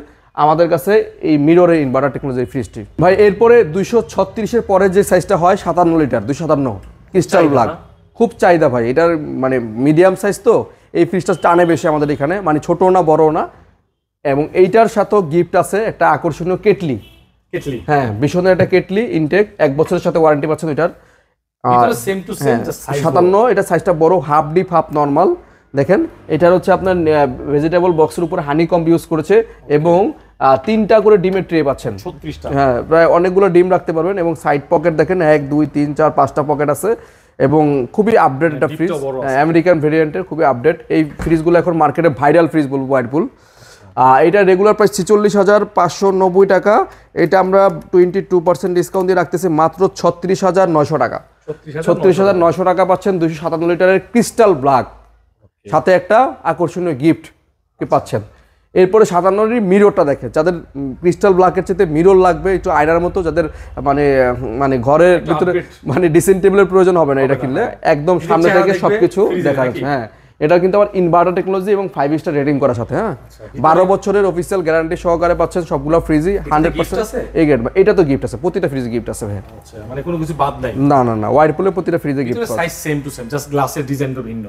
আমাদের কাছে এই মিররের ইনভার্টার টেকনোলজি ফ্রিজটি। ভাই এরপরে 236-এর পরে যে সাইজটা হয় 57 লিটার, 257 ক্রিস্টাল ব্ল্যাক, খুব চাহিদা ভাই এটার, মানে মিডিয়াম সাইজ, তো এই ফ্রিজটা টানে বেশি আমাদের এখানে, মানে ছোট না বড় না। এবং এইটার সাথেও গিফট আছে একটা আকর্ষণীয় কেটলি, হ্যাঁ ভীষণ একটা কেটলি ইনটেক, 1 বছরের সাথে ওয়ারেন্টি পাচ্ছেন এটার। 57, এটা সাইজটা বড়, হাফ ডিপ হাফ নর্মাল। দেখেন এটার হচ্ছে আপনার ভেজিটেবল বক্সের উপরে হানি কম্ব ইউজ করেছে, এবং 3টা করে ডিমের ট্রে পাচ্ছেন, হ্যাঁ প্রায় অনেকগুলো ডিম রাখতে পারবেন, এবং সাইড পকেট দেখেন 1 2 3 4 5টা পকেট আছে, এবং খুবই আপডেট একটা ফ্রিজ, আমেরিকান ভেরিয়েন্টের, খুবই আপডেট। এই ফ্রিজগুলো এখন মার্কেটে ভাইরাল ফ্রিজ বলবো, ওয়ার্লপুল। এটা রেগুলার প্রাইস 46,590 টাকা, এটা আমরা 22% ডিসকাউন্ট দিয়ে রাখতেছি মাত্র 36,900 টাকা। 36,900 টাকা পাচ্ছেন 257 লিটারের ক্রিস্টাল ব্ল্যাক, সাথে একটা আকর্ষণীয় গিফট পাচ্ছেন। এরপরে 57 মিররটা দেখেন, যাদের ক্রিস্টাল ব্ল্যাকের চেয়ে মিরর লাগবে একটু আয়নার মতো, যাদের মানে ঘরের ভিতরে মানে ড্রেসিং টেবিলের প্রয়োজন হবে না এটা কিনলে, একদম সামনে থেকে সবকিছু দেখা যাচ্ছে। হ্যাঁ, এটা কিন্তু আবার ইনভার্টার টেকনোলজি এবং 5 স্টার রেটিং করার সাথে, হ্যাঁ 12 বছরের অফিসিয়াল গ্যারান্টি সহকারে পাচ্ছেন সবগুলো ফ্রিজই 100%। এই গেট এটা তো গিফট আছে, প্রতিটা ফ্রিজে গিফট আছে ভাই। আচ্ছা, মানে কোনো কিছু বাদ নাই? না না না, ওয়ারপুলের প্রতিটা ফ্রিজে গিফট আছে, size same to same, just গ্লাসের ডিজাইনটা ভিন্ন।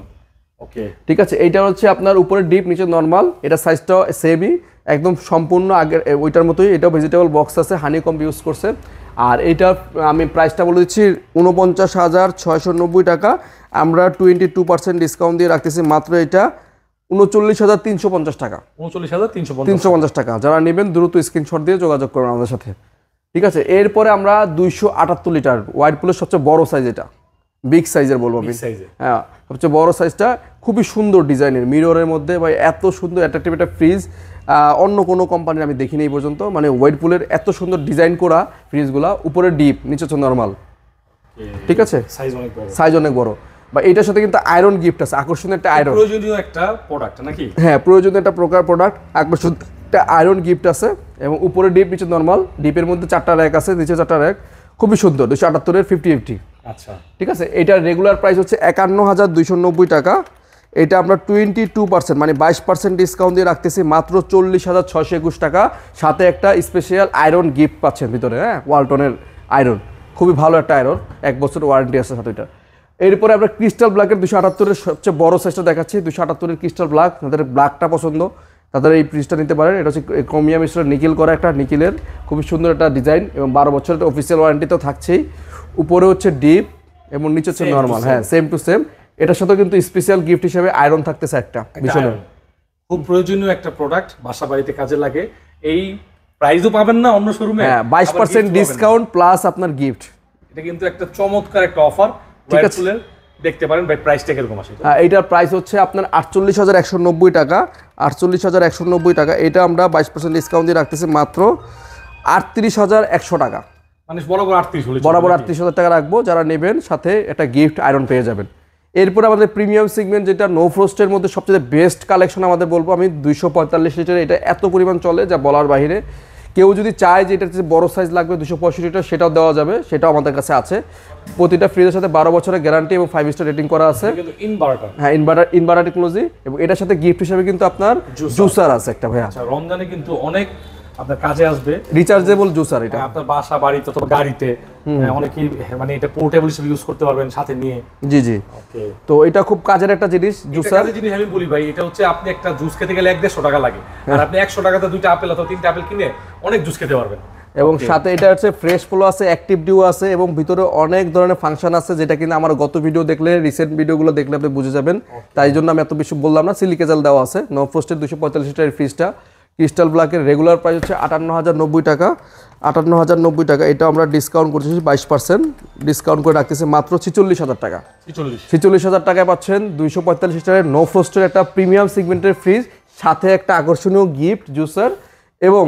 ওকে, ঠিক আছে। এইটা হচ্ছে আপনার উপরে ডিপ, নিচে নরমাল, এটা সাইজটা সেমই, একদম সম্পূর্ণ আগের ওইটার মতোই। এটাও ভেজিটেবল বক্স আছে, হানি কম্ব ইউজ করছে। আর এইটা আমি প্রাইসটা বলে দিচ্ছি 49,690 টাকা, আমরা 22% ডিসকাউন্ট দিয়ে রাখতেছি মাত্র এটা 39,350 টাকা। 39,350 টাকা। যারা নেবেন দ্রুত স্ক্রিনশট দিয়ে যোগাযোগ করবেন আমাদের সাথে, ঠিক আছে। এরপরে আমরা 278 লিটার ওয়ার্লপুলের সবচেয়ে বড় সাইজ, এটা বিগ সাইজের বলবো আমি, হ্যাঁ সবচেয়ে বড় সাইজটা, খুবই সুন্দর ডিজাইনের, মিররের মধ্যে ভাই এত সুন্দর অ্যাট্রাকটিভ একটা ফ্রিজ অন্য কোনো কোম্পানির আমি দেখিনি এই পর্যন্ত, মানে ওয়ার্লপুলের এত সুন্দর ডিজাইন করা ফ্রিজগুলা, উপরে ডিপ নিচে হচ্ছে নরমাল, ঠিক আছে, সাইজ অনেক বড়। বা এটার সাথে কিন্তু আয়রন গিফট আছে, আকর্ষণীয় একটা আয়রন, প্রয়োজনীয় একটা প্রোডাক্ট নাকি, হ্যাঁ প্রয়োজনীয় একটা প্রোডাক্ট, আকর্ষণীয় একটা আয়রন গিফট আছে, এবং উপরে ডিপ নিচে নরমাল, ডিপের মধ্যে 4টা র্যাক আছে, নিচে 4টা র্যাক, খুবই সুন্দর। 278-এর 50-50, আচ্ছা ঠিক আছে। এটার রেগুলার প্রাইস হচ্ছে 51,290 টাকা, এটা আমরা 22% মানে 22% ডিসকাউন্ট দিয়ে রাখতেছি মাত্র 40,621 টাকা, সাথে একটা স্পেশাল আয়রন গিফট পাচ্ছেন ভিতরে, হ্যাঁ ওয়ালটনের আয়রন, খুবই ভালো একটা আয়রন, 1 বছর ওয়ারেন্টি আছে সাথে এটা। এরপরে আমরা ক্রিস্টাল ব্ল্যাকের 278-এর সবচেয়ে বড় সাইজটা দেখাচ্ছি, 278-এর ক্রিস্টাল ব্ল্যাক, যাদের ব্ল্যাকটা পছন্দ তাদের এই ফ্রিজটা নিতে পারেন। এটা হচ্ছে ক্রোমিয়াম স্টোর নিকেল করা একটা, নিকেলের খুবই সুন্দর একটা ডিজাইন, এবং 12 বছরের অফিসিয়াল ওয়ারেন্টি তো থাকছেই। উপরে হচ্ছে ডিপ এবং নিচে হচ্ছে নর্মাল, হ্যাঁ সেম টু সেম। এটার সাথে কিন্তু স্পেশাল গিফট হিসেবে আয়রন থাকতেছে একটা পিছনে, খুব প্রয়োজনীয় একটা প্রোডাক্ট, বাসা বাড়িতে কাজে লাগে। এই প্রাইসও পাবেন না অন্য শোরুমে, হ্যাঁ 22% ডিসকাউন্ট প্লাস আপনার গিফট। এটা কিন্তু একটা চমৎকার একটা অফার, ঠিক আছে, দেখতে পারেন। ভাই প্রাইসটা কিরকম আসে? এইটার প্রাইস হচ্ছে আপনার 48,190 টাকা, 48,190 টাকা। এটা আমরা 22% ডিসকাউন্ট দিয়ে রাখতেছি মাত্র 38,100 টাকা, মানে বরাবর 38,000 টাকা রাখবো। যারা নেবেন সাথে একটা গিফট আয়রন পেয়ে যাবেন। এরপর আমাদের প্রিমিয়াম সেগমেন্ট, যেটা নো ফ্রস্টের মধ্যে সবচেয়ে বেস্ট কালেকশন আমাদের বলবো আমি, 245 লিটার, এটা এত পরিমাণ চলে যা বলার বাইরে। কেউ যদি চায় যে এটা যে বড় সাইজ লাগবে 265 লিটার, সেটাও দেওয়া যাবে, সেটাও আমাদের কাছে আছে। প্রতিটা ফ্রিজের সাথে 12 বছরের গ্যারান্টি এবং 5 স্টার রেটিং করা আছে। কিন্তু ইনভার্টার, হ্যাঁ ইনভার্টার টেকনোলজি, এবং এটার সাথে গিফট হিসেবে কিন্তু আপনার জুসার আছে একটা ভাইয়া। আচ্ছা, রমজানে কিন্তু অনেক আপনার কাজে আসবে, রিচার্জেবল জুসার এটা। আপনার বাসা বাড়িতে অথবা গাড়িতে অনেকেই মানে এটা পোর্টেবল হিসেবে ইউজ করতে পারবেন সাথে নিয়ে। জি জি, ওকে। তো এটা খুব কাজের একটা জিনিস জুসার। এটা জিনিস আমি বলি ভাই, এটা হচ্ছে আপনি একটা জুস খেতে গেলে 1-150 টাকা লাগে, আর আপনি 100 টাকাতে 2টা আপেল অথবা 3টা আপেল কিনে অনেক জুস খেতে পারবেন। এবং সাথে এটা হচ্ছে ফ্রেশ ফ্লো আছে, অ্যাক্টিভ ডিউ আছে, এবং ভিতরে অনেক ধরনের ফাংশন আছে, যেটা কিনা আমার গত ভিডিও দেখলে, রিসেন্ট ভিডিওগুলো দেখলে আপনি বুঝে যাবেন। তাই জন্য আমি এত বেশি বললাম না। সিলিকেজাল দেওয়া আছে। নো ফ্রস্টের 245 লিটারের ফ্রিজটা ক্রিস্টাল ব্ল্যাকের রেগুলার প্রাইস হচ্ছে 58,090 টাকা। 58,090 টাকা। এটা আমরা ডিসকাউন্ট করতেছি 22% ডিসকাউন্ট করে রাখতেছি মাত্র 46,000 টাকা। 46,000 টাকায় পাচ্ছেন 245 লিটারের নো ফ্রস্টের একটা প্রিমিয়াম সেগমেন্টের ফ্রিজ, সাথে একটা আকর্ষণীয় গিফট জুসার, এবং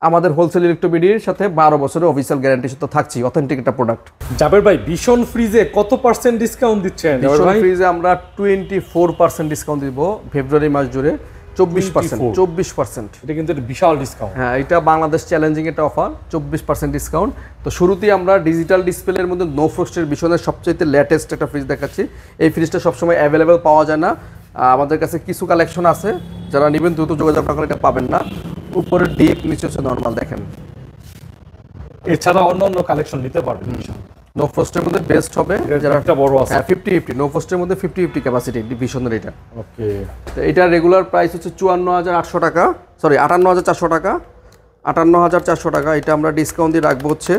আমাদের হোলসেল ইলেকট্রোমিডির সাথে 12 বছরের অফিসিয়াল গ্যারান্টির সাথে থাকছি, অথেন্টিক একটা প্রোডাক্ট। জাবের ভাই, ভীষণ ফ্রিজে কত পার্সেন্ট ডিসকাউন্ট দিচ্ছেন? ভীষণ ফ্রিজে আমরা 24% ডিসকাউন্ট দিব ফেব্রুয়ারি মাস জুড়ে। 24%। এটা কিন্তু একটা বিশাল ডিসকাউন্ট। হ্যাঁ, এটা বাংলাদেশ চ্যালেঞ্জিং একটা অফার, 24% ডিসকাউন্ট। তো শুরুতেই আমরা ডিজিটাল ডিসপ্লের মধ্যে নো ফ্রস্টের ভীষণের সবচেয়ে লেটেস্ট একটা ফ্রিজ দেখাচ্ছি। এই ফ্রিজটা সবসময় অ্যাভেলেবেল পাওয়া যায় না, আমাদের কাছে কিছু কালেকশন আছে, যারা নেবেন দ্রুত যোগাযোগ না করলে এটা পাবেন না। উপরে ডিপ, নিচে হচ্ছে নর্মাল, দেখেন। এছাড়া অন্য অন্য কালেকশন নিতে পারবেন। নো ফ্রস্টের মধ্যে বেস্ট হবে, যারা একটা বড় আছে। হ্যাঁ, 50-50 নো ফ্রস্টের মধ্যে 50-50 ক্যাপাসিটি ডিভিশনের এটা। ওকে। তো এটা রেগুলার প্রাইস হচ্ছে 54,800 টাকা, সরি 58,400 টাকা। 58,400 টাকা। এটা আমরা ডিসকাউন্ট দিয়ে রাখবো হচ্ছে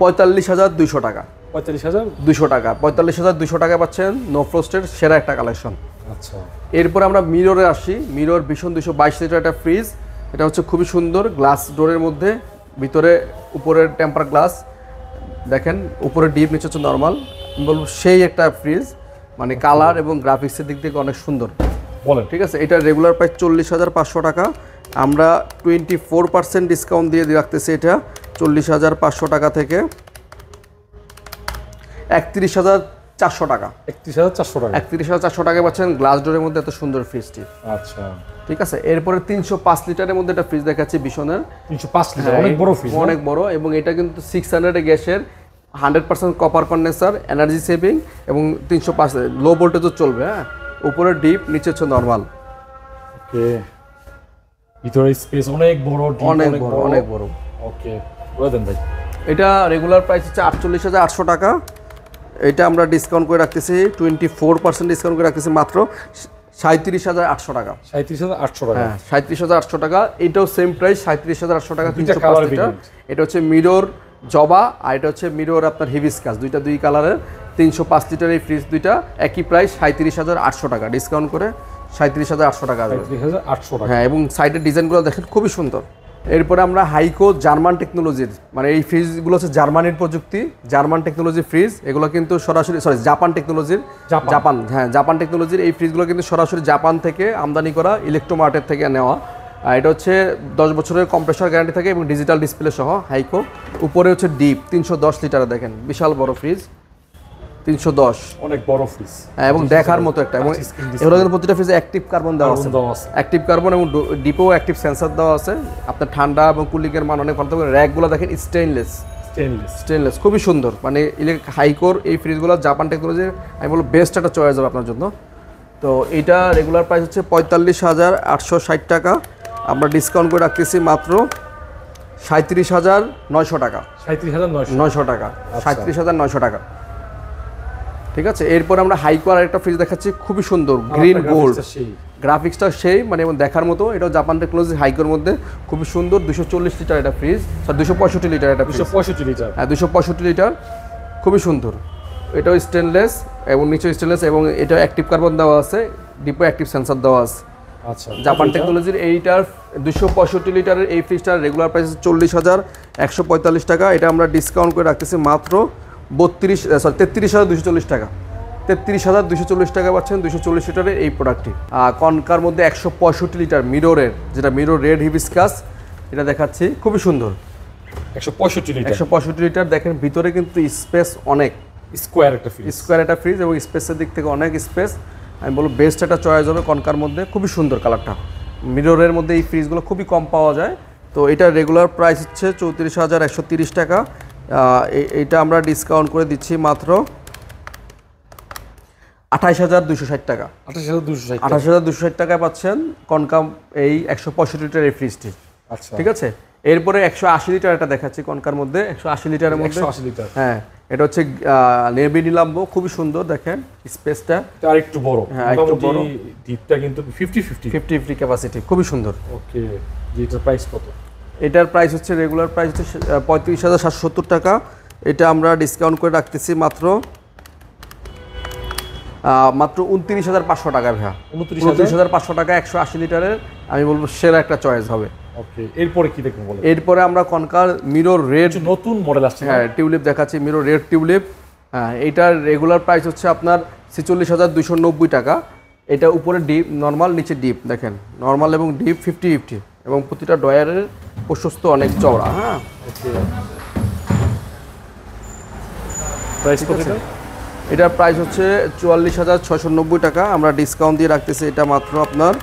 45,200 টাকা। 45,200 টাকা। 45,200 টাকা পাচ্ছেন নো ফ্রস্টের সেরা একটা কালেকশন। আচ্ছা। এরপর আমরা মিররে আসি। মিরর ভীষণ 222 লিটার একটা ফ্রিজ। এটা হচ্ছে খুবই সুন্দর, গ্লাস ডোরের মধ্যে, ভিতরে উপরের টেম্পার গ্লাস, দেখেন উপরে ডিপ, নিচে হচ্ছে নর্মাল। আমি বলবো সেই একটা ফ্রিজ, মানে কালার এবং গ্রাফিক্সের দিক থেকে অনেক সুন্দর। বলেন। ঠিক আছে, এটা রেগুলার প্রাইস 40,500 টাকা। আমরা 24% ডিসকাউন্ট দিয়ে রাখতেছি এটা 40,500 টাকা থেকে 31,400 টাকা। 31,400 টাকা। 31,400 টাকায় পাচ্ছেন গ্লাস ডোরের মধ্যে এত সুন্দর ফ্রিজটি। আচ্ছা, ঠিক আছে। এরপরে 305 লিটারের মধ্যে একটা ফ্রিজ দেখাচ্ছি ভীষণের। 305 লিটার, অনেক বড় ফ্রিজ। অনেক বড়, এবং এটা কিন্তু 600 গ্যাসের, 100% কপার কন্ডেন্সার, এনার্জি সেভিং, এবং 305 লো ভোল্টেজও চলবে। হ্যাঁ, উপরে ডিপ, নিচে হচ্ছে নর্মাল। ওকে। ভিতরে স্পেস অনেক বড়, ডিপ অনেক বড়। ওকে, বলে দেন ভাই। এটা রেগুলার প্রাইস হচ্ছে 48,800 টাকা। এটা আমরা ডিসকাউন্ট করে রাখতেছি 24% ডিসকাউন্ট করে রাখতেছি মাত্র 37,800 টাকা। 37,800 টাকা। হ্যাঁ, 37,800 টাকা। এটাও সেম প্রাইস, 37,800 টাকা। 305 লিটার। এটা হচ্ছে মিরর জবা, আর এটা হচ্ছে মিরর আপনার হিবিস্কাস, দুইটা দুই কালারের। 305 লিটার এই ফ্রিজ দুইটা একই প্রাইস, 37,800 টাকা ডিসকাউন্ট করে 37,800 টাকা। 37,800 টাকা। হ্যাঁ, এবং সাইডের ডিজাইনগুলো দেখেন খুবই সুন্দর। এরপরে আমরা হাইকো জার্মান টেকনোলজির, মানে এই ফ্রিজগুলো হচ্ছে জার্মানির প্রযুক্তি, জার্মান টেকনোলজির ফ্রিজ। এগুলো কিন্তু সরাসরি জাপান টেকনোলজির, জাপান টেকনোলজির এই ফ্রিজগুলো কিন্তু সরাসরি জাপান থেকে আমদানি করা, ইলেকট্রোমার্টের থেকে নেওয়া। এটা হচ্ছে 10 বছরের কম্প্রেসর গ্যারান্টি থাকে এবং ডিজিটাল ডিসপ্লে সহ হাইকো। উপরে হচ্ছে ডিপ 310 লিটারে, দেখেন বিশাল বড় ফ্রিজ, 310, অনেক বড় ফ্রিজ। হ্যাঁ, এবং দেখার মতো একটা। এবং এগুলো কিন্তু প্রতিটা ফ্রিজে অ্যাক্টিভ কার্বন দেওয়া আছে, অ্যাক্টিভ কার্বন, এবং ডিপেও অ্যাক্টিভ সেন্সর দেওয়া আছে। আপনার ঠান্ডা এবং কুলিংয়ের মান অনেক ভালো থাকবে। র্যাকগুলো দেখেন স্টেনলেস, খুবই সুন্দর। মানে হাইকোর এই ফ্রিজগুলো জাপান টেকনোলজির, আমি বলবো বেস্ট একটা চয়েস হবে আপনার জন্য। তো এইটা রেগুলার প্রাইস হচ্ছে 45,860 টাকা। আমরা ডিসকাউন্ট করে রাখতেছি মাত্র 37,900 টাকা। 37,900 টাকা। 37,900 টাকা। ঠিক আছে। এরপর আমরা হাইকো আর একটা ফ্রিজ দেখাচ্ছি, খুবই সুন্দর, গ্রিন গোল্ড, গ্রাফিক্সটা সেই, মানে দেখার মতো। এটাও জাপান টেকনোলজি হাইকোর মধ্যে, খুবই সুন্দর। 240 লিটার এটা ফ্রিজ, 265 লিটার এটা, 265 লিটার। হ্যাঁ, 265 লিটার, খুবই সুন্দর। এটাও স্টেনলেস এবং নিচে স্টেনলেস, এবং এটা অ্যাক্টিভ কার্বন দেওয়া আছে, ডিপো অ্যাক্টিভ সেন্সর দেওয়া আছে। আচ্ছা, জাপান টেকনোলজির এইটার 265 লিটারের এই ফ্রিজটার রেগুলার প্রাইস 40,145 টাকা। এটা আমরা ডিসকাউন্ট করে রাখতেছি মাত্র 33,240 টাকা। 33,240 টাকা পাচ্ছেন 240 লিটারের এই প্রোডাক্টটি। কনকার মধ্যে 165 লিটার মিররের, যেটা মিরর রেড হিবিস্কাস, এটা দেখাচ্ছি, খুবই সুন্দর। 165 লিটার, দেখেন ভিতরে কিন্তু স্পেস অনেক, স্কোয়ার একটা ফ্রিজ, এবং স্পেসের দিক থেকে অনেক স্পেস। আমি বলবো বেস্ট একটা চয়েস হবে কনকার মধ্যে, খুবই সুন্দর কালারটা। মিররের মধ্যে এই ফ্রিজগুলো খুবই কম পাওয়া যায়, তো এটা রেগুলার প্রাইস হচ্ছে 34,130 টাকা। এইটা আমরা ডিসকাউন্ট করে দিচ্ছি মাত্র 28,260 টাকা। 28,260 টাকায় পাচ্ছেন কনকাম এই 165 লিটার এই ফ্রিজটি। আচ্ছা, ঠিক আছে। এরপরে 180 লিটার এটা দেখাচ্ছি কনকার মধ্যে, 180 লিটারের মধ্যে। 180 লিটার, হ্যাঁ, এটা হচ্ছে নেভি নিলাম্বো, খুবই সুন্দর দেখেন স্পেসটা। এটা আরেকটু বড়, হ্যাঁ একটু বড়, ডিপটা কিন্তু 50-50 ক্যাপাসিটি, খুবই সুন্দর। ওকে, এটার প্রাইস কত? এটার প্রাইস হচ্ছে রেগুলার প্রাইস হচ্ছে 35,770 টাকা। এটা আমরা ডিসকাউন্ট করে রাখতেছি মাত্র 29,500 টাকা ভাইয়া। 29,500 টাকা 180 লিটারের, আমি বলবো সেরা একটা চয়েস হবে। ওকে, এরপরে কি দেখবো বলেন? এরপরে আমরা কনকার মিরর রেড নতুন মডেল আসছে, হ্যাঁ টিউলিপ দেখাচ্ছি, মিরর রেড টিউলিপ। হ্যাঁ, এটার রেগুলার প্রাইস হচ্ছে আপনার 46,290 টাকা। এটা উপরে ডিপ নর্মাল, নিচে ডিপ দেখেন, নর্মাল এবং ডিপ 50-50, এবং প্রতিটা ডয়ারের প্রশস্ত অনেক চওড়া। হ্যাঁ, প্রাইস কত? এটার প্রাইস হচ্ছে 44,690 টাকা। আমরা ডিসকাউন্ট দিয়ে রাখতেছি এটা মাত্র আপনার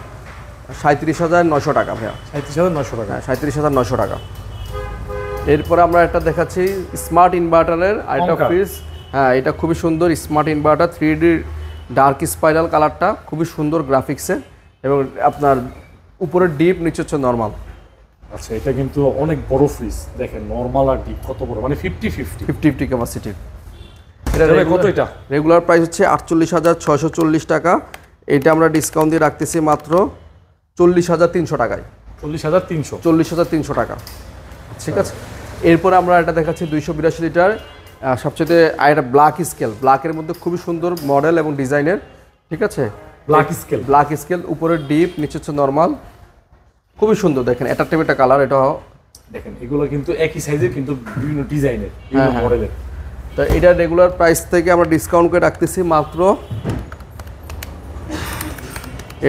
37,900 টাকা ভাইয়া। 37,900 টাকা। হ্যাঁ, 37,900 টাকা। এরপরে আমরা একটা দেখাচ্ছি স্মার্ট ইনভার্টারের আরেকটা ফ্রিজ। হ্যাঁ, এটা খুবই সুন্দর smart inverter, 3D dark spiral কালারটা, খুবই সুন্দর গ্রাফিক্সে, এবং আপনার উপরে ডিপ, নিচে হচ্ছে নর্মাল। আচ্ছা, এটা কিন্তু অনেক বড় ফ্রিজ, দেখেন নরমাল আর ডিপ কত বড়, মানে 50-50 ক্যাপাসিটির। এটা কত? এটা রেগুলার প্রাইস হচ্ছে 48,640 টাকা। এটা আমরা ডিসকাউন্ট দিয়ে রাখতেছি মাত্র 40,300 টাকায়। 40,300 টাকা। ঠিক আছে। এরপরে আমরা এটা দেখাচ্ছি 282 লিটার, সবচেয়ে এটা ব্ল্যাক স্কেল, ব্ল্যাকের মধ্যে খুবই সুন্দর মডেল এবং ডিজাইনের। ঠিক আছে, ব্ল্যাক স্কেল, উপরে ডিপ, নিচে হচ্ছে নর্মাল, খুবই সুন্দর দেখেন, অ্যাট্রাকটিভ একটা কালার। এটা দেখেন, এগুলো কিন্তু একই সাইজের কিন্তু বিভিন্ন ডিজাইনের, বিভিন্ন মডেলের। তো এটা রেগুলার প্রাইস থেকে আমরা ডিসকাউন্ট করে রাখতেছি মাত্র,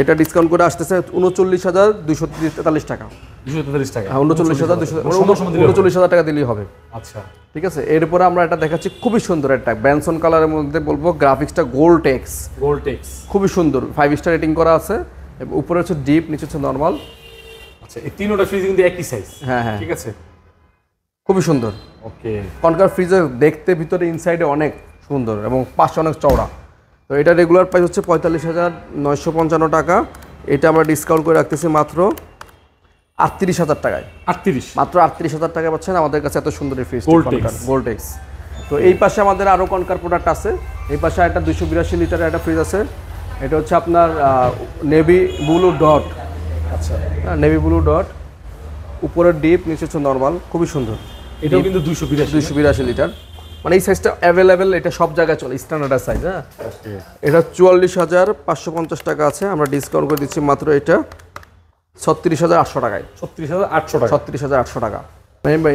এটা ডিসকাউন্ট করে আসতেছে 39,243 টাকা। 243 টাকা। হ্যাঁ, 39,000 টাকা দিলেই হবে। আচ্ছা, ঠিক আছে। এরপরে আমরা এটা দেখাচ্ছি খুবই সুন্দর একটা ব্যানসন কালারের মধ্যে, বলবো গ্রাফিক্সটা গোল্ডটেক্স, খুবই সুন্দর, 5 স্টার রেটিং করা আছে। উপরে হচ্ছে ডিপ, নিচে হচ্ছে নর্মাল। আচ্ছা, এই তিনটা ফ্রিজ কিন্তু একই সাইজ। হ্যাঁ হ্যাঁ, ঠিক আছে, খুবই সুন্দর। ওকে, কনকার ফ্রিজের দেখতে ভিতরে ইনসাইডে অনেক সুন্দর এবং পাশে অনেক চওড়া। তো এটা রেগুলার প্রাইস হচ্ছে 45,955 টাকা। এটা আমরা ডিসকাউন্ট করে রাখতেছি মাত্র 38,000 টাকায়। মাত্র 38,000 টাকায় পাচ্ছেন আমাদের কাছে এত সুন্দর এই ফ্রিজ গোল্ডটেক্স। তো এই পাশে আমাদের আরও কনকার প্রোডাক্ট আছে। এই পাশে একটা 282 লিটারের একটা ফ্রিজ আছে। এটা হচ্ছে আপনার নেভি ব্লু ডট। আচ্ছা, নেভি ব্লু ডট, উপরে ডিপ, নিচে হচ্ছে নর্মাল, খুবই সুন্দর। এটাও কিন্তু 282 লিটার, মানে এই সাইজটা অ্যাভেলেবেল, এটা সব জায়গায় চলে, স্ট্যান্ডার্ড সাইজ। হ্যাঁ, এটা 44,550 টাকা আছে। আমরা ডিসকাউন্ট করে দিচ্ছি মাত্র এটা 36,800 টাকায়। 36,800 টাকা।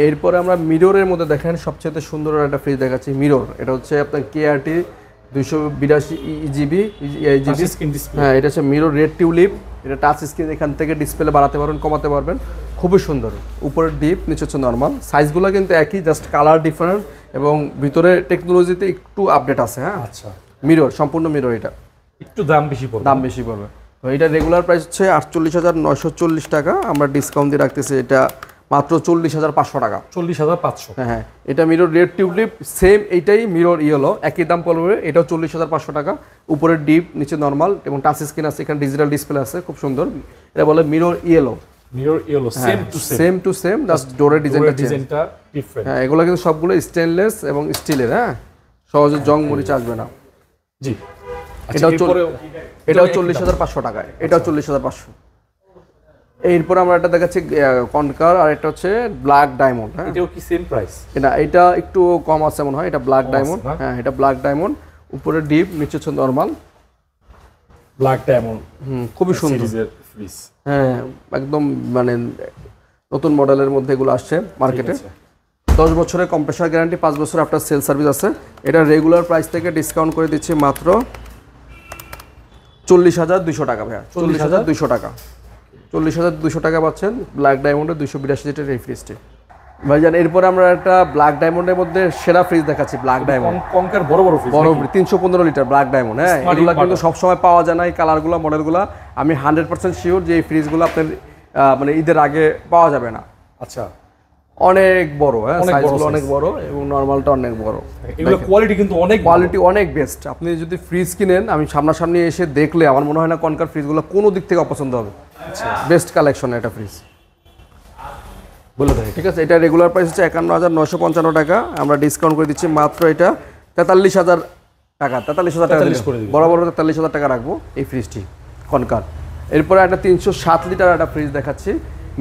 এরপরে আমরা মিররের মধ্যে দেখেন সবচেয়ে সুন্দর একটা ফ্রিজ দেখাচ্ছি, মিরর। এটা হচ্ছে আপনার কেআরটি 282 জিবি। হ্যাঁ, এটা হচ্ছে মিরর রেড টিউলিপ। এটা টাচ স্ক্রিন, এখান থেকে ডিসপ্লে বাড়াতে পারবেন, কমাতে পারবেন, খুবই সুন্দর। উপরে ডিপ, নিচে হচ্ছে নর্মাল। সাইজগুলো কিন্তু একই, জাস্ট কালার ডিফারেন্ট, এবং ভিতরে টেকনোলজিতে একটু আপডেট আছে। হ্যাঁ, আচ্ছা, মিরর, সম্পূর্ণ মিরর। এটা একটু দাম বেশি পড়বে। তো এটা রেগুলার প্রাইস হচ্ছে 48,940 টাকা। আমরা ডিসকাউন্ট দিয়ে রাখতেছি এটা মাত্র 40,500 টাকা। 40,500। হ্যাঁ, এটা মিরর রেড টিউলিপ, সেম এইটাই মিরর ইয়েলো, একই দাম পড়বে। এটাও 40,500 টাকা। উপরে ডিপ, নিচে নর্মাল, এবং টাচ স্ক্রিন আছে, এখানে ডিজিটাল ডিসপ্লে আছে, খুব সুন্দর। এটা বলে mirror yellow, same to same, just ডোরের ডিজাইনটা ডিফারেন্ট। হ্যাঁ, এগুলো কিন্তু সবগুলো স্টেনলেস এবং স্টিলের। হ্যাঁ, সহজে জং মরিচ আসবে না। জি, এটাও 40,500 টাকায়। এটাও 40,500। এরপর আমরা একটা দেখাচ্ছি কনকার, আর এটা হচ্ছে ব্ল্যাক ডায়মন্ড। হ্যাঁ, এটাও কি সেম প্রাইস? এটা একটু কম আছে মনে হয়। এটা ব্ল্যাক ডায়মন্ড। হ্যাঁ, এটা ব্ল্যাক ডায়মন্ড, উপরে ডিপ, নিচে হচ্ছে নর্মাল। ব্ল্যাক ডায়মন্ড, খুবই সুন্দর ফ্রিজ। হ্যাঁ, একদম মানে নতুন মডেলের মধ্যে এগুলো আসছে মার্কেটে। 10 বছরের কম্প্রেসার গ্যারান্টি, 5 বছর আফটার সেল সার্ভিস আছে। এটা রেগুলার প্রাইস থেকে ডিসকাউন্ট করে দিচ্ছি মাত্র 40,200 টাকা ভাইয়া। 40,200 টাকা। 40,200 টাকা পাচ্ছেন ব্ল্যাক ডায়মন্ডের 282 লিটার এই ফ্রিজটি ভাইজান। এরপরে আমরা একটা ব্ল্যাক ডায়মন্ডের মধ্যে সেরা ফ্রিজ দেখাচ্ছি, ব্ল্যাক ডায়মন্ড। কনকার বড় ফ্রিজ, 315 লিটার ব্ল্যাক ডায়মন্ড। হ্যাঁ, এগুলো কিন্তু সবসময় পাওয়া যায় না, এই কালারগুলো, মডেলগুলো। আমি 100% শিওর যে এই ফ্রিজগুলো আপনার মানে ঈদের আগে পাওয়া যাবে না। আচ্ছা, অনেক বড়, হ্যাঁ অনেক বড় সাইজগুলো size। অনেক বড় এবং নরমালটা অনেক বড়। এগুলো কোয়ালিটি কিন্তু অনেক কোয়ালিটি অনেক বেস্ট। আপনি যদি ফ্রিজ কিনেন, আমি সামনাসামনি এসে দেখলে আমার মনে হয় না কনকার ফ্রিজগুলো কোনো দিক থেকে অপছন্দ হবে। বেস্ট কালেকশন এটা ফ্রিজ। বলে দেয়। ঠিক আছে, এটা রেগুলার প্রাইস হচ্ছে 51,955 টাকা, আমরা ডিসকাউন্ট করে দিচ্ছি মাত্র এটা 43,000 টাকা, 43,000 টাকা 43 করে দিবেন। বরাবর 43,000 টাকা রাখবো এই ফ্রিজটি কনকার। এরপরে একটা 307 লিটার একটা ফ্রিজ দেখাচ্ছি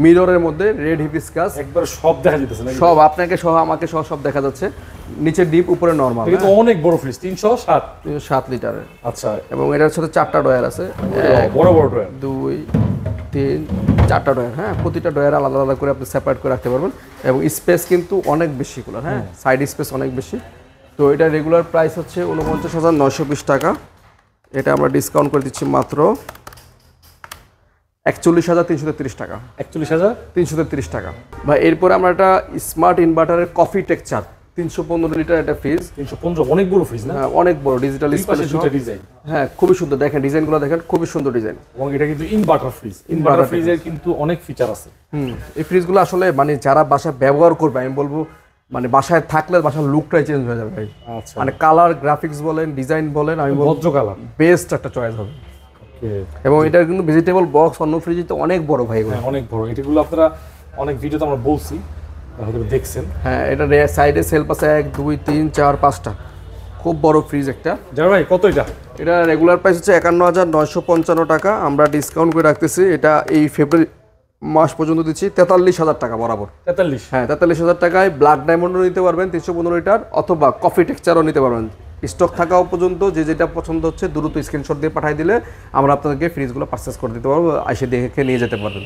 মিররের মধ্যে, রেড হিবিস্কাস, একবার সব দেখা যেতেছে না, সব আপনাকে সহ আমাকে সহ সব দেখা যাচ্ছে, নিচে ডিপ উপরে নরমাল, এটা কিন্তু অনেক বড় ফ্রিজ, 307। 307 লিটারের। আচ্ছা, এবং এটার সাথে 4টা ডয়ার আছে, বড় বড় ড্রয়ার। 2 3 4টা ডয়ার, হ্যাঁ প্রতিটা ডয়ার আলাদা আলাদা করে আপনি সেপারেট করে রাখতে পারবেন এবং স্পেস কিন্তু অনেক বেশি গুলো, হ্যাঁ সাইড স্পেস অনেক বেশি। তো এটা রেগুলার প্রাইস হচ্ছে 49,920 টাকা, এটা আমরা ডিসকাউন্ট করে দিচ্ছি মাত্র 41,333 টাকা, 41,333 টাকা। বা এরপরে আমরা একটা স্মার্ট ইনভার্টারের কফি টেক্সচার 315 লিটার একটা ফ্রিজ, 315 অনেক বড় ফ্রিজ না? অনেক বড় ডিজিটাল দুই পাশে ডিসপ্লে, দুটো ডিজাইন। হ্যাঁ খুবই সুন্দর, দেখেন ডিজাইনগুলো দেখেন, খুবই সুন্দর ডিজাইন। এবং এটা কিন্তু ইনভার্টার ফ্রিজ, ইনভার্টার ফ্রিজের কিন্তু অনেক ফিচার আছে। এই ফ্রিজগুলো আসলে মানে যারা বাসায় ব্যবহার করবে, আমি বলবো মানে বাসায় থাকলে বাসার লুকটাই চেঞ্জ হয়ে যাবে ভাই। আচ্ছা, মানে কালার গ্রাফিক্স বলেন, ডিজাইন বলেন, আমি বলবো ভদ্র কালার। বেস্ট একটা চয়েস হবে। এবং এটার কিন্তু ভেজিটেবল বক্স অন্য ফ্রিজে তো অনেক বড় ভাই এগুলো। হ্যাঁ, অনেক বড়। এটাগুলো আপনারা অনেক ভিডিওতে আমরা বলছি, হয়তো দেখছেন। হ্যাঁ, এটা সাইডে সেলফ আছে 1 2 3 4 5টা, খুব বড় ফ্রিজ একটা। যারা ভাই কত এটা? এটা রেগুলার প্রাইস হচ্ছে 51,955 টাকা, আমরা ডিসকাউন্ট করে রাখতেছি এটা এই ফেব্রুয়ারি মাস পর্যন্ত দিচ্ছি 43,000 টাকা বরাবর। 43? হ্যাঁ 43,000 টাকায় ব্ল্যাক ডায়মন্ডও নিতে পারবেন 315 লিটার, অথবা কফি টেক্সচারও নিতে পারবেন। স্টক থাকাও পর্যন্ত যে যেটা পছন্দ হচ্ছে দ্রুত স্ক্রিনশট দিয়ে পাঠিয়ে দিলে আমরা আপনাদেরকে ফ্রিজগুলো পারচেস করে দিতে পারবো, এসে দেখে নিয়ে যেতে পারবেন।